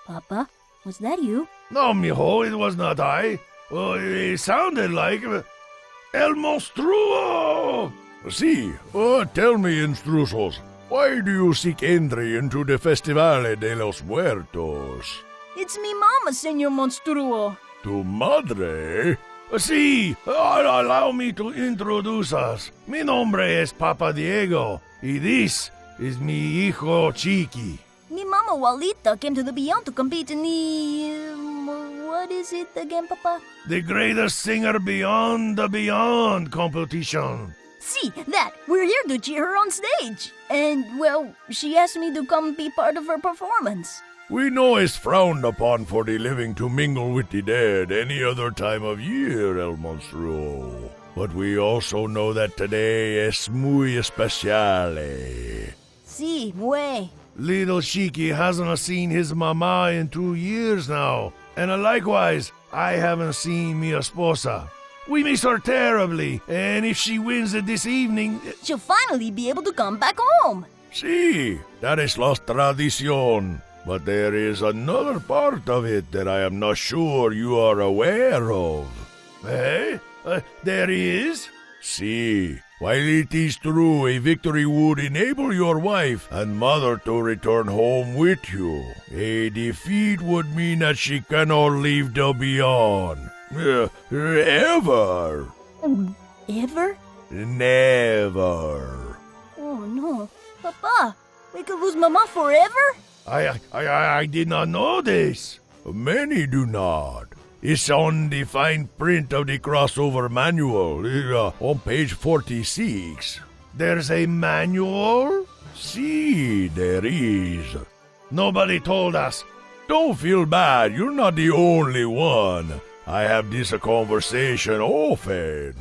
Papa, was that you? No, mijo, it was not I. Oh, it sounded like El Monstruo! Sí, tell me, intrusos, why do you seek entry into the Festivale de los Muertos? It's mi mama, Señor Monstruo. Tu madre? Sí, allow me to introduce us. Mi nombre es Papa Diego, y this is mi hijo Chiqui. Mi mama Walita came to the Beyond to compete in the... what is it again, Papa? The greatest singer beyond the beyond competition. See, that! We're here to cheer her on stage. And, well, she asked me to come be part of her performance. We know it's frowned upon for the living to mingle with the dead any other time of year, El Monstruo. But we also know that today es muy especial. Sí, muy. Little Shiki hasn't seen his mama in 2 years now. And likewise, I haven't seen mi esposa. We miss her terribly, and if she wins it this evening... she'll finally be able to come back home. Sí, that is la tradición. But there is another part of it that I am not sure you are aware of. Eh? There is? Sí. While it is true a victory would enable your wife and mother to return home with you, a defeat would mean that she cannot leave the beyond. Ever. Ever? Never. Oh no. Papa, we could lose Mama forever? I did not know this. Many do not. It's on the fine print of the crossover manual, on page 46. There's a manual? See, there is. Nobody told us. Don't feel bad, you're not the only one. I have this conversation often.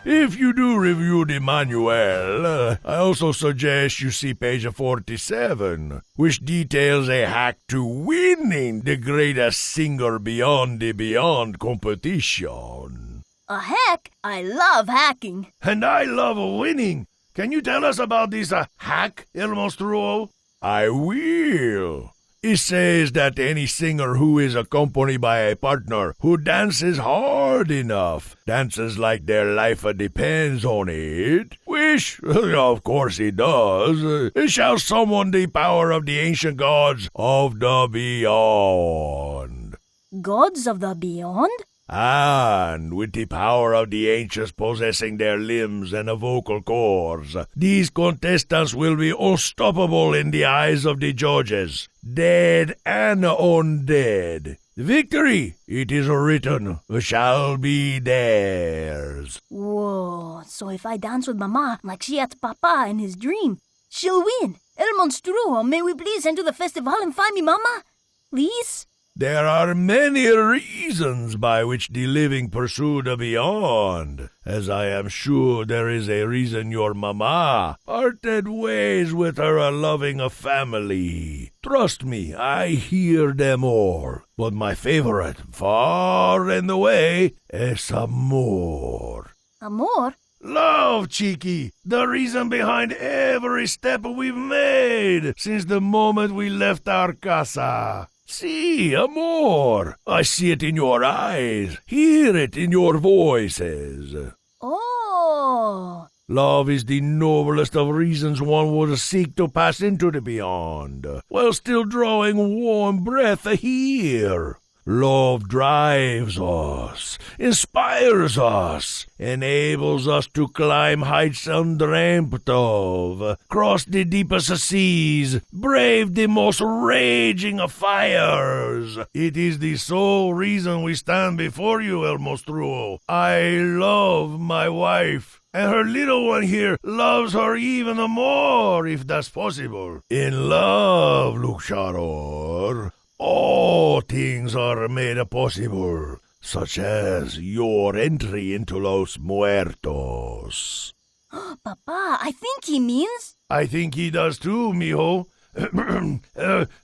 If you do review the manual, I also suggest you see page 47, which details a hack to winning the greatest singer beyond the beyond competition. A hack? I love hacking. And I love winning. Can you tell us about this hack, El Monstruo? I will. It says that any singer who is accompanied by a partner who dances hard enough, dances like their life depends on it, which, of course it does, shall summon the power of the ancient gods of the beyond. Gods of the beyond? And with the power of the ancients possessing their limbs and vocal cords, these contestants will be unstoppable in the eyes of the judges, dead and undead. Victory, it is written, shall be theirs. Whoa, so if I dance with Mama like she had Papa in his dream, she'll win. El Monstruo, may we please enter the festival and find me Mama? Please? There are many reasons by which the living pursue the beyond, as I am sure there is a reason your mama parted ways with her loving family. Trust me, I hear them all, but my favorite, far and away, is amor. Amor? Love, Cheeky, the reason behind every step we've made since the moment we left our casa. See, amor, I see it in your eyes, hear it in your voices. Oh. Love is the noblest of reasons one would seek to pass into the beyond, while still drawing warm breath here. Love drives us, inspires us, enables us to climb heights undreamt of, cross the deepest seas, brave the most raging of fires. It is the sole reason we stand before you, El Monstruo. I love my wife, and her little one here loves her even more, if that's possible. In love, Luchador, all things are made possible, such as your entry into Los Muertos. Papa, I think he means... I think he does too, mijo.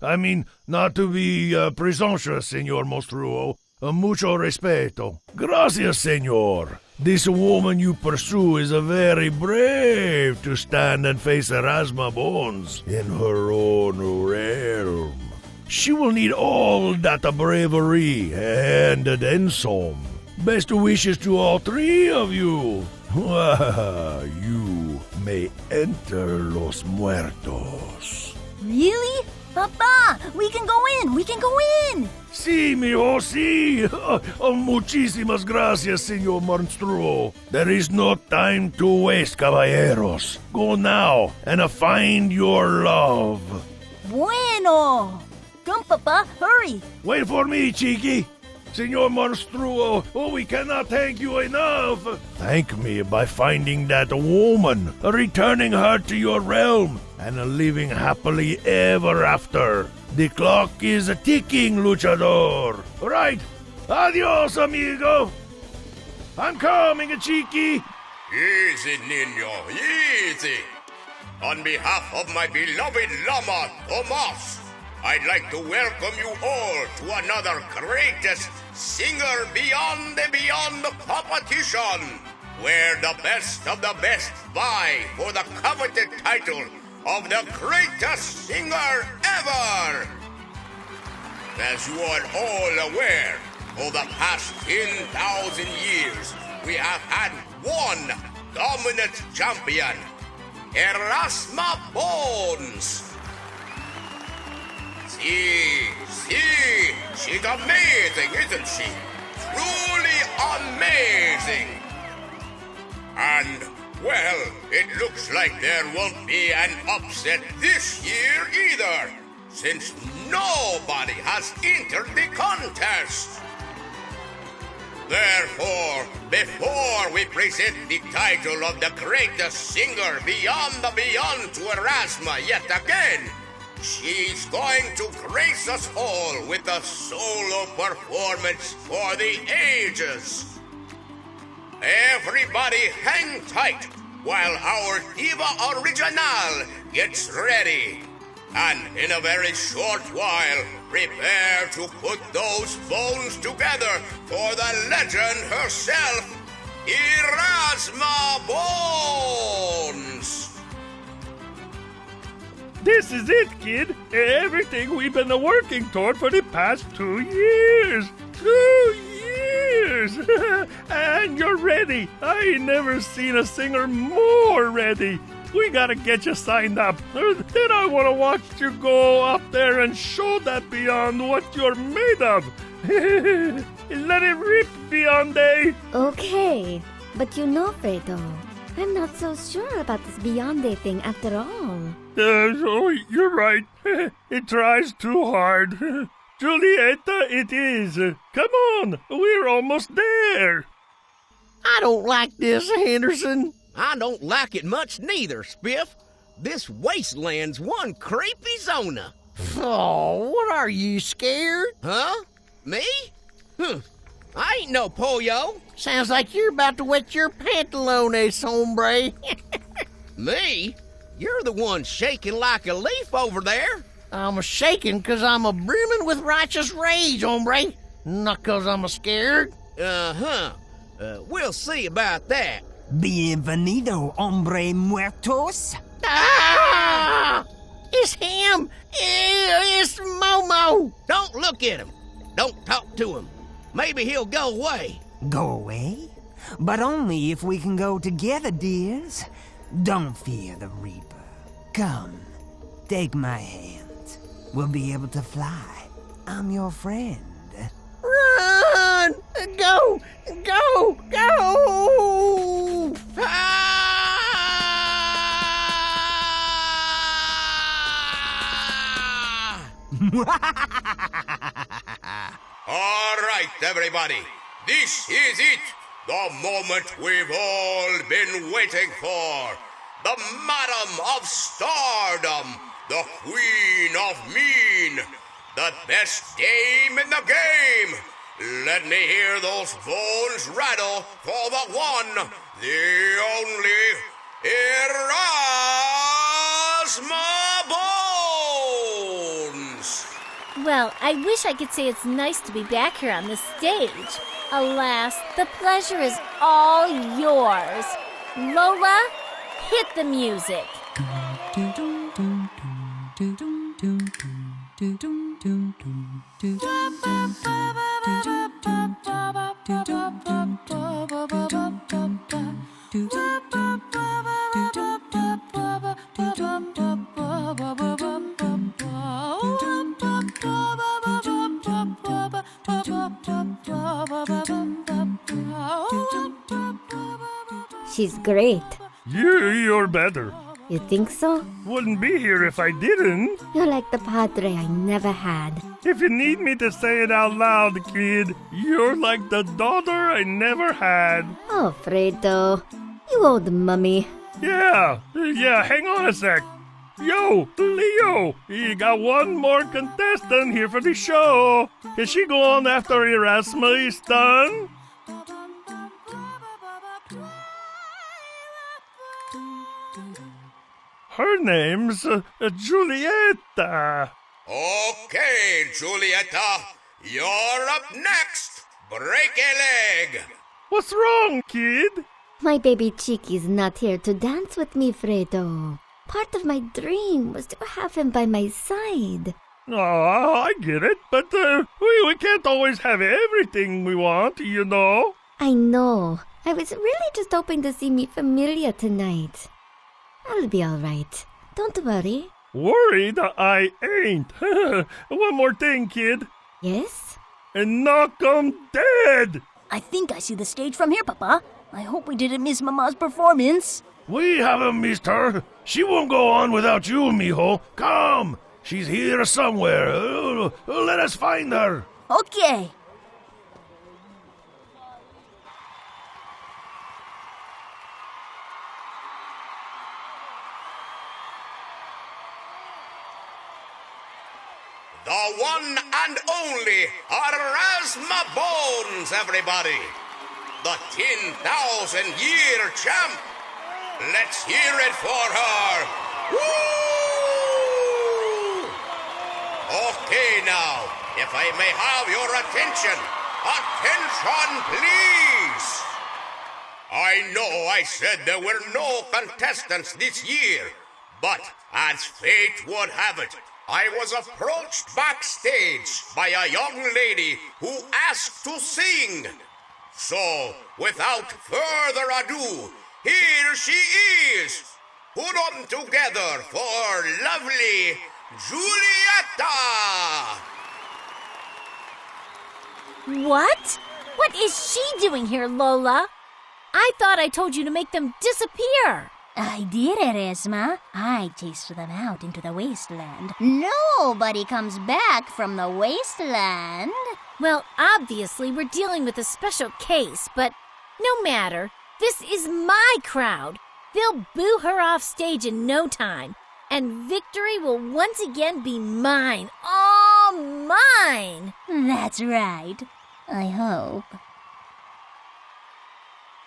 I mean, not to be presumptuous, Senor Monstruo. Mucho respeto. Gracias, senor. This woman you pursue is very brave to stand and face Erasma Bones in her own realm. She will need all that bravery and then some. Best wishes to all three of you. You may enter Los Muertos. Really? Papa, we can go in! We can go in! Sí, mijo, sí. Muchísimas gracias, señor Monstruo. There is no time to waste, caballeros. Go now and find your love. Bueno! Come, Papa, hurry! Wait for me, Cheeky. Senor Monstruo, we cannot thank you enough. Thank me by finding that woman, returning her to your realm, and living happily ever after. The clock is ticking, Luchador. Right. Adios, amigo. I'm coming, Cheeky. Easy, Nino, easy. On behalf of my beloved llama, Tomas, I'd like to welcome you all to another greatest Singer Beyond the Beyond competition, where the best of the best vie for the coveted title of the greatest singer ever. As you are all aware, for the past 10,000 years, we have had one dominant champion, Erasma Bones. See, she's amazing, isn't she? Truly amazing. And, well, it looks like there won't be an upset this year either, since nobody has entered the contest. Therefore, before we present the title of the greatest singer beyond the beyond to Erasma yet again, she's going to grace us all with a solo performance for the ages. Everybody hang tight while our Diva Original gets ready. And in a very short while, prepare to put those bones together for the legend herself, Erasma Bones! This is it, kid. Everything we've been working toward for the past 2 years. 2 years! And you're ready. I ain't never seen a singer more ready. We gotta get you signed up. Then I wanna watch you go up there and show that Beyond what you're made of. Let it rip, Beyonde. Okay, but you know, Fredo, I'm not so sure about this Beyonde thing after all. Oh, you're right. It tries too hard. Julieta, it is. Come on, we're almost there. I don't like this, Henderson. I don't like it much neither, Spiff. This wasteland's one creepy zona. Oh, what are you, scared? Huh? Me? I ain't no pollo. Sounds like you're about to wet your pantalones, hombre. Me? You're the one shaking like a leaf over there. I'm shaking because I'm a brimming with righteous rage, hombre. Not because I'm scared. We'll see about that. Bienvenido, hombre muertos. Ah! It's him! It's Momo! Don't look at him. Don't talk to him. Maybe he'll go away. Go away? But only if we can go together, dears. Don't fear the Reaper. Come, take my hand. We'll be able to fly. I'm your friend. Run! Go! Go! Go! All right, everybody. This is it. The moment we've all been waiting for. The Madam of Stardom. The Queen of Mean. The best dame in the game. Let me hear those bones rattle for the one, the only Erasma Bones. Well, I wish I could say it's nice to be back here on the stage. Alas, the pleasure is all yours. Lola, hit the music. She's great. You're better. You think so? Wouldn't be here if I didn't. You're like the padre I never had. If you need me to say it out loud, kid, you're like the daughter I never had. Oh, Fredo. You old mummy. Yeah, hang on a sec. Yo, Leo, you got one more contestant here for the show. Can she go on after Erasma is done? Her name's Julieta. Okay, Julieta, you're up next. Break a leg. What's wrong, kid? My baby Chiqui's not here to dance with me, Fredo. Part of my dream was to have him by my side. Oh, I get it, but we can't always have everything we want, you know. I know. I was really just hoping to see mi familia tonight. I'll be all right. Don't worry. Worried? I ain't. One more thing, kid. Yes? And knock 'em dead! I think I see the stage from here, Papa. I hope we didn't miss Mama's performance. We haven't missed her. She won't go on without you, mijo. Come! She's here somewhere. Let us find her. Okay. The one and only Erasma Bones, everybody. The 10,000-year champ. Let's hear it for her. Woo! Okay, now, if I may have your attention. Attention, please. I know I said there were no contestants this year, but as fate would have it, I was approached backstage by a young lady who asked to sing. So, without further ado, here she is. Put them together for lovely Julieta. What? What is she doing here, Lola? I thought I told you to make them disappear. I did, Erasma. I chased them out into the wasteland. Nobody comes back from the wasteland. Well, obviously we're dealing with a special case, but no matter. This is my crowd. They'll boo her off stage in no time. and victory will once again be mine. All mine! That's right. I hope.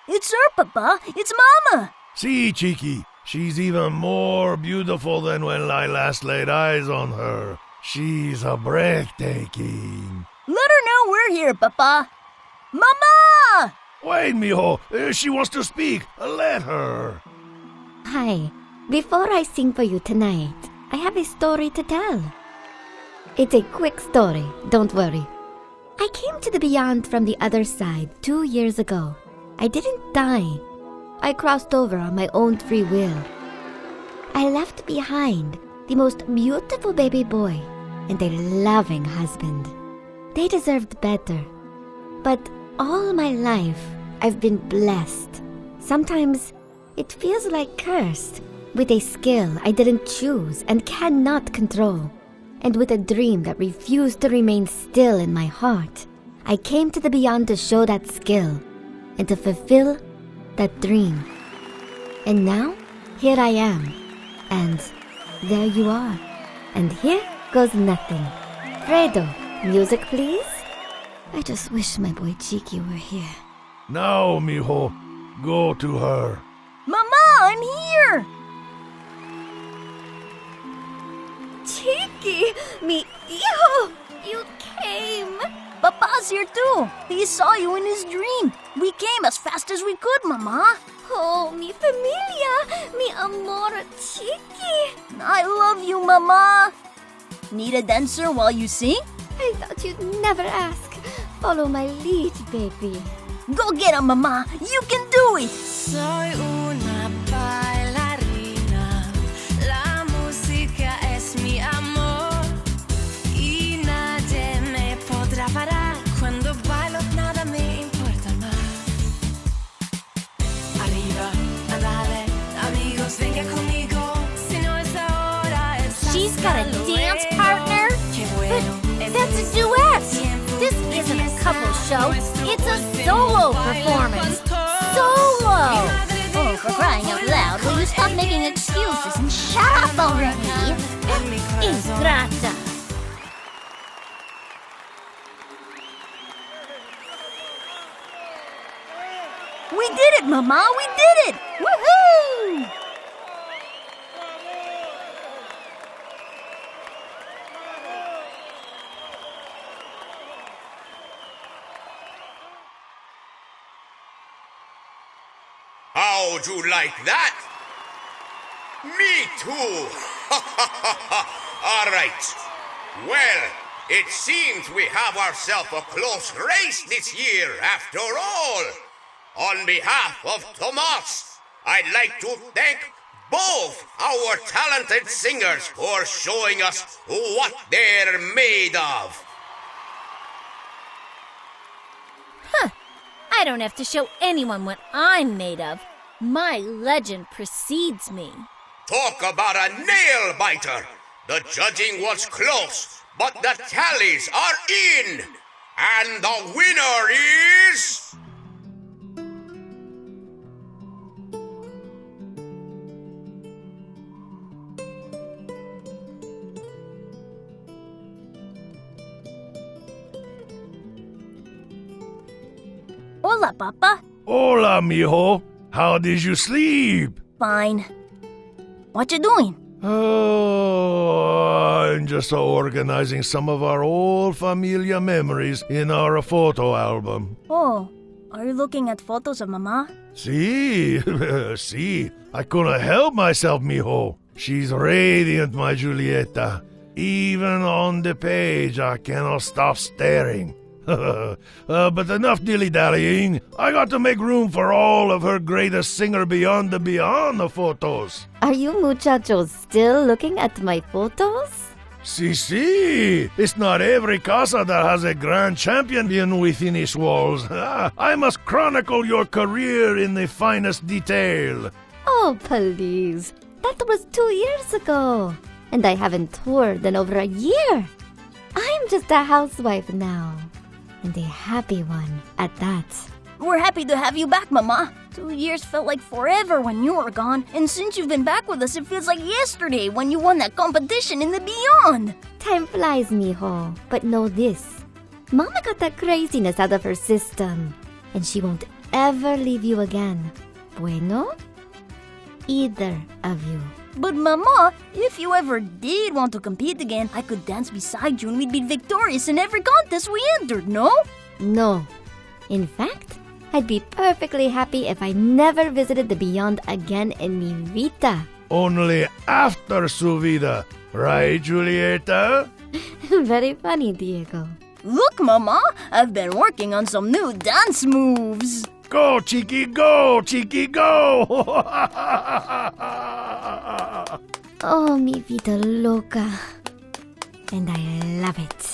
It's her, Papa. It's Mama. See, Cheeky, she's even more beautiful than when I last laid eyes on her. She's a breathtaking. Let her know we're here, Papa. Mama! Wait, mijo. She wants to speak. Let her. Hi. Before I sing for you tonight, I have a story to tell. It's a quick story, don't worry. I came to the beyond from the other side 2 years ago. I didn't die. I crossed over on my own free will. I left behind the most beautiful baby boy and a loving husband. They deserved better. But all my life, I've been blessed. Sometimes it feels like cursed, with a skill I didn't choose and cannot control, and with a dream that refused to remain still in my heart. I came to the beyond to show that skill and to fulfill that dream. And now, here I am. And there you are. And here goes nothing. Fredo, music please? I just wish my boy Cheeky were here. Now, mijo, go to her. Mama, I'm here! Cheeky, mi hijo, you came. Papa's here too. He saw you in his dream. We came as fast as we could, Mama. Oh, mi familia, mi amor, Cheeky. I love you, Mama. Need a dancer while you sing? I thought you'd never ask. Follow my lead, baby. Go get him, Mama. You can do it. Soy una bailarina. La música es mi amor. Y nadie me podrá parar. Cuando bailo nada me importa más. Arriba, andale, amigos, venga conmigo. Si no es ahora, es She's got a dance partner? But that's a duet! This isn't a couple show, it's a solo performance! Solo! Oh, for crying out loud, will you stop making excuses and shut up already? Ingrata! We did it, Mama! We did it! Woohoo! How'd you like that? Me too! All right. Well, it seems we have ourselves a close race this year after all. On behalf of Tomas, I'd like to thank both our talented singers for showing us what they're made of. I don't have to show anyone what I'm made of. My legend precedes me. Talk about a nail-biter! The judging was close, but the tallies are in! And the winner is... Hola, Papa. Hola, mijo. How did you sleep? Fine. What you doing? Oh, I'm just organizing some of our old familia memories in our photo album. Oh, are you looking at photos of Mama? See, see, I couldn't help myself, mijo. She's radiant, my Julieta. Even on the page, I cannot stop staring. But enough dilly-dallying. I got to make room for all of her greatest singer beyond the photos. Are you muchachos still looking at my photos? Si, it's not every casa that has a grand champion within its walls. I must chronicle your career in the finest detail. Oh, please. That was 2 years ago. And I haven't toured in over a year. I'm just a housewife now. And a happy one at that. We're happy to have you back, Mama. 2 years felt like forever when you were gone, and since you've been back with us, it feels like yesterday when you won that competition in the beyond. Time flies, mijo. But know this. Mama got that craziness out of her system. And she won't ever leave you again. Bueno? Either of you. But Mama, if you ever did want to compete again, I could dance beside you and we'd be victorious in every contest we entered, no? No. In fact, I'd be perfectly happy if I never visited the Beyond again in mi vida. Only after su vida, right, Julieta? Very funny, Diego. Look, Mama, I've been working on some new dance moves. Go, Chiqui, go, Chiqui, go! Oh, mi vida loca. And I love it.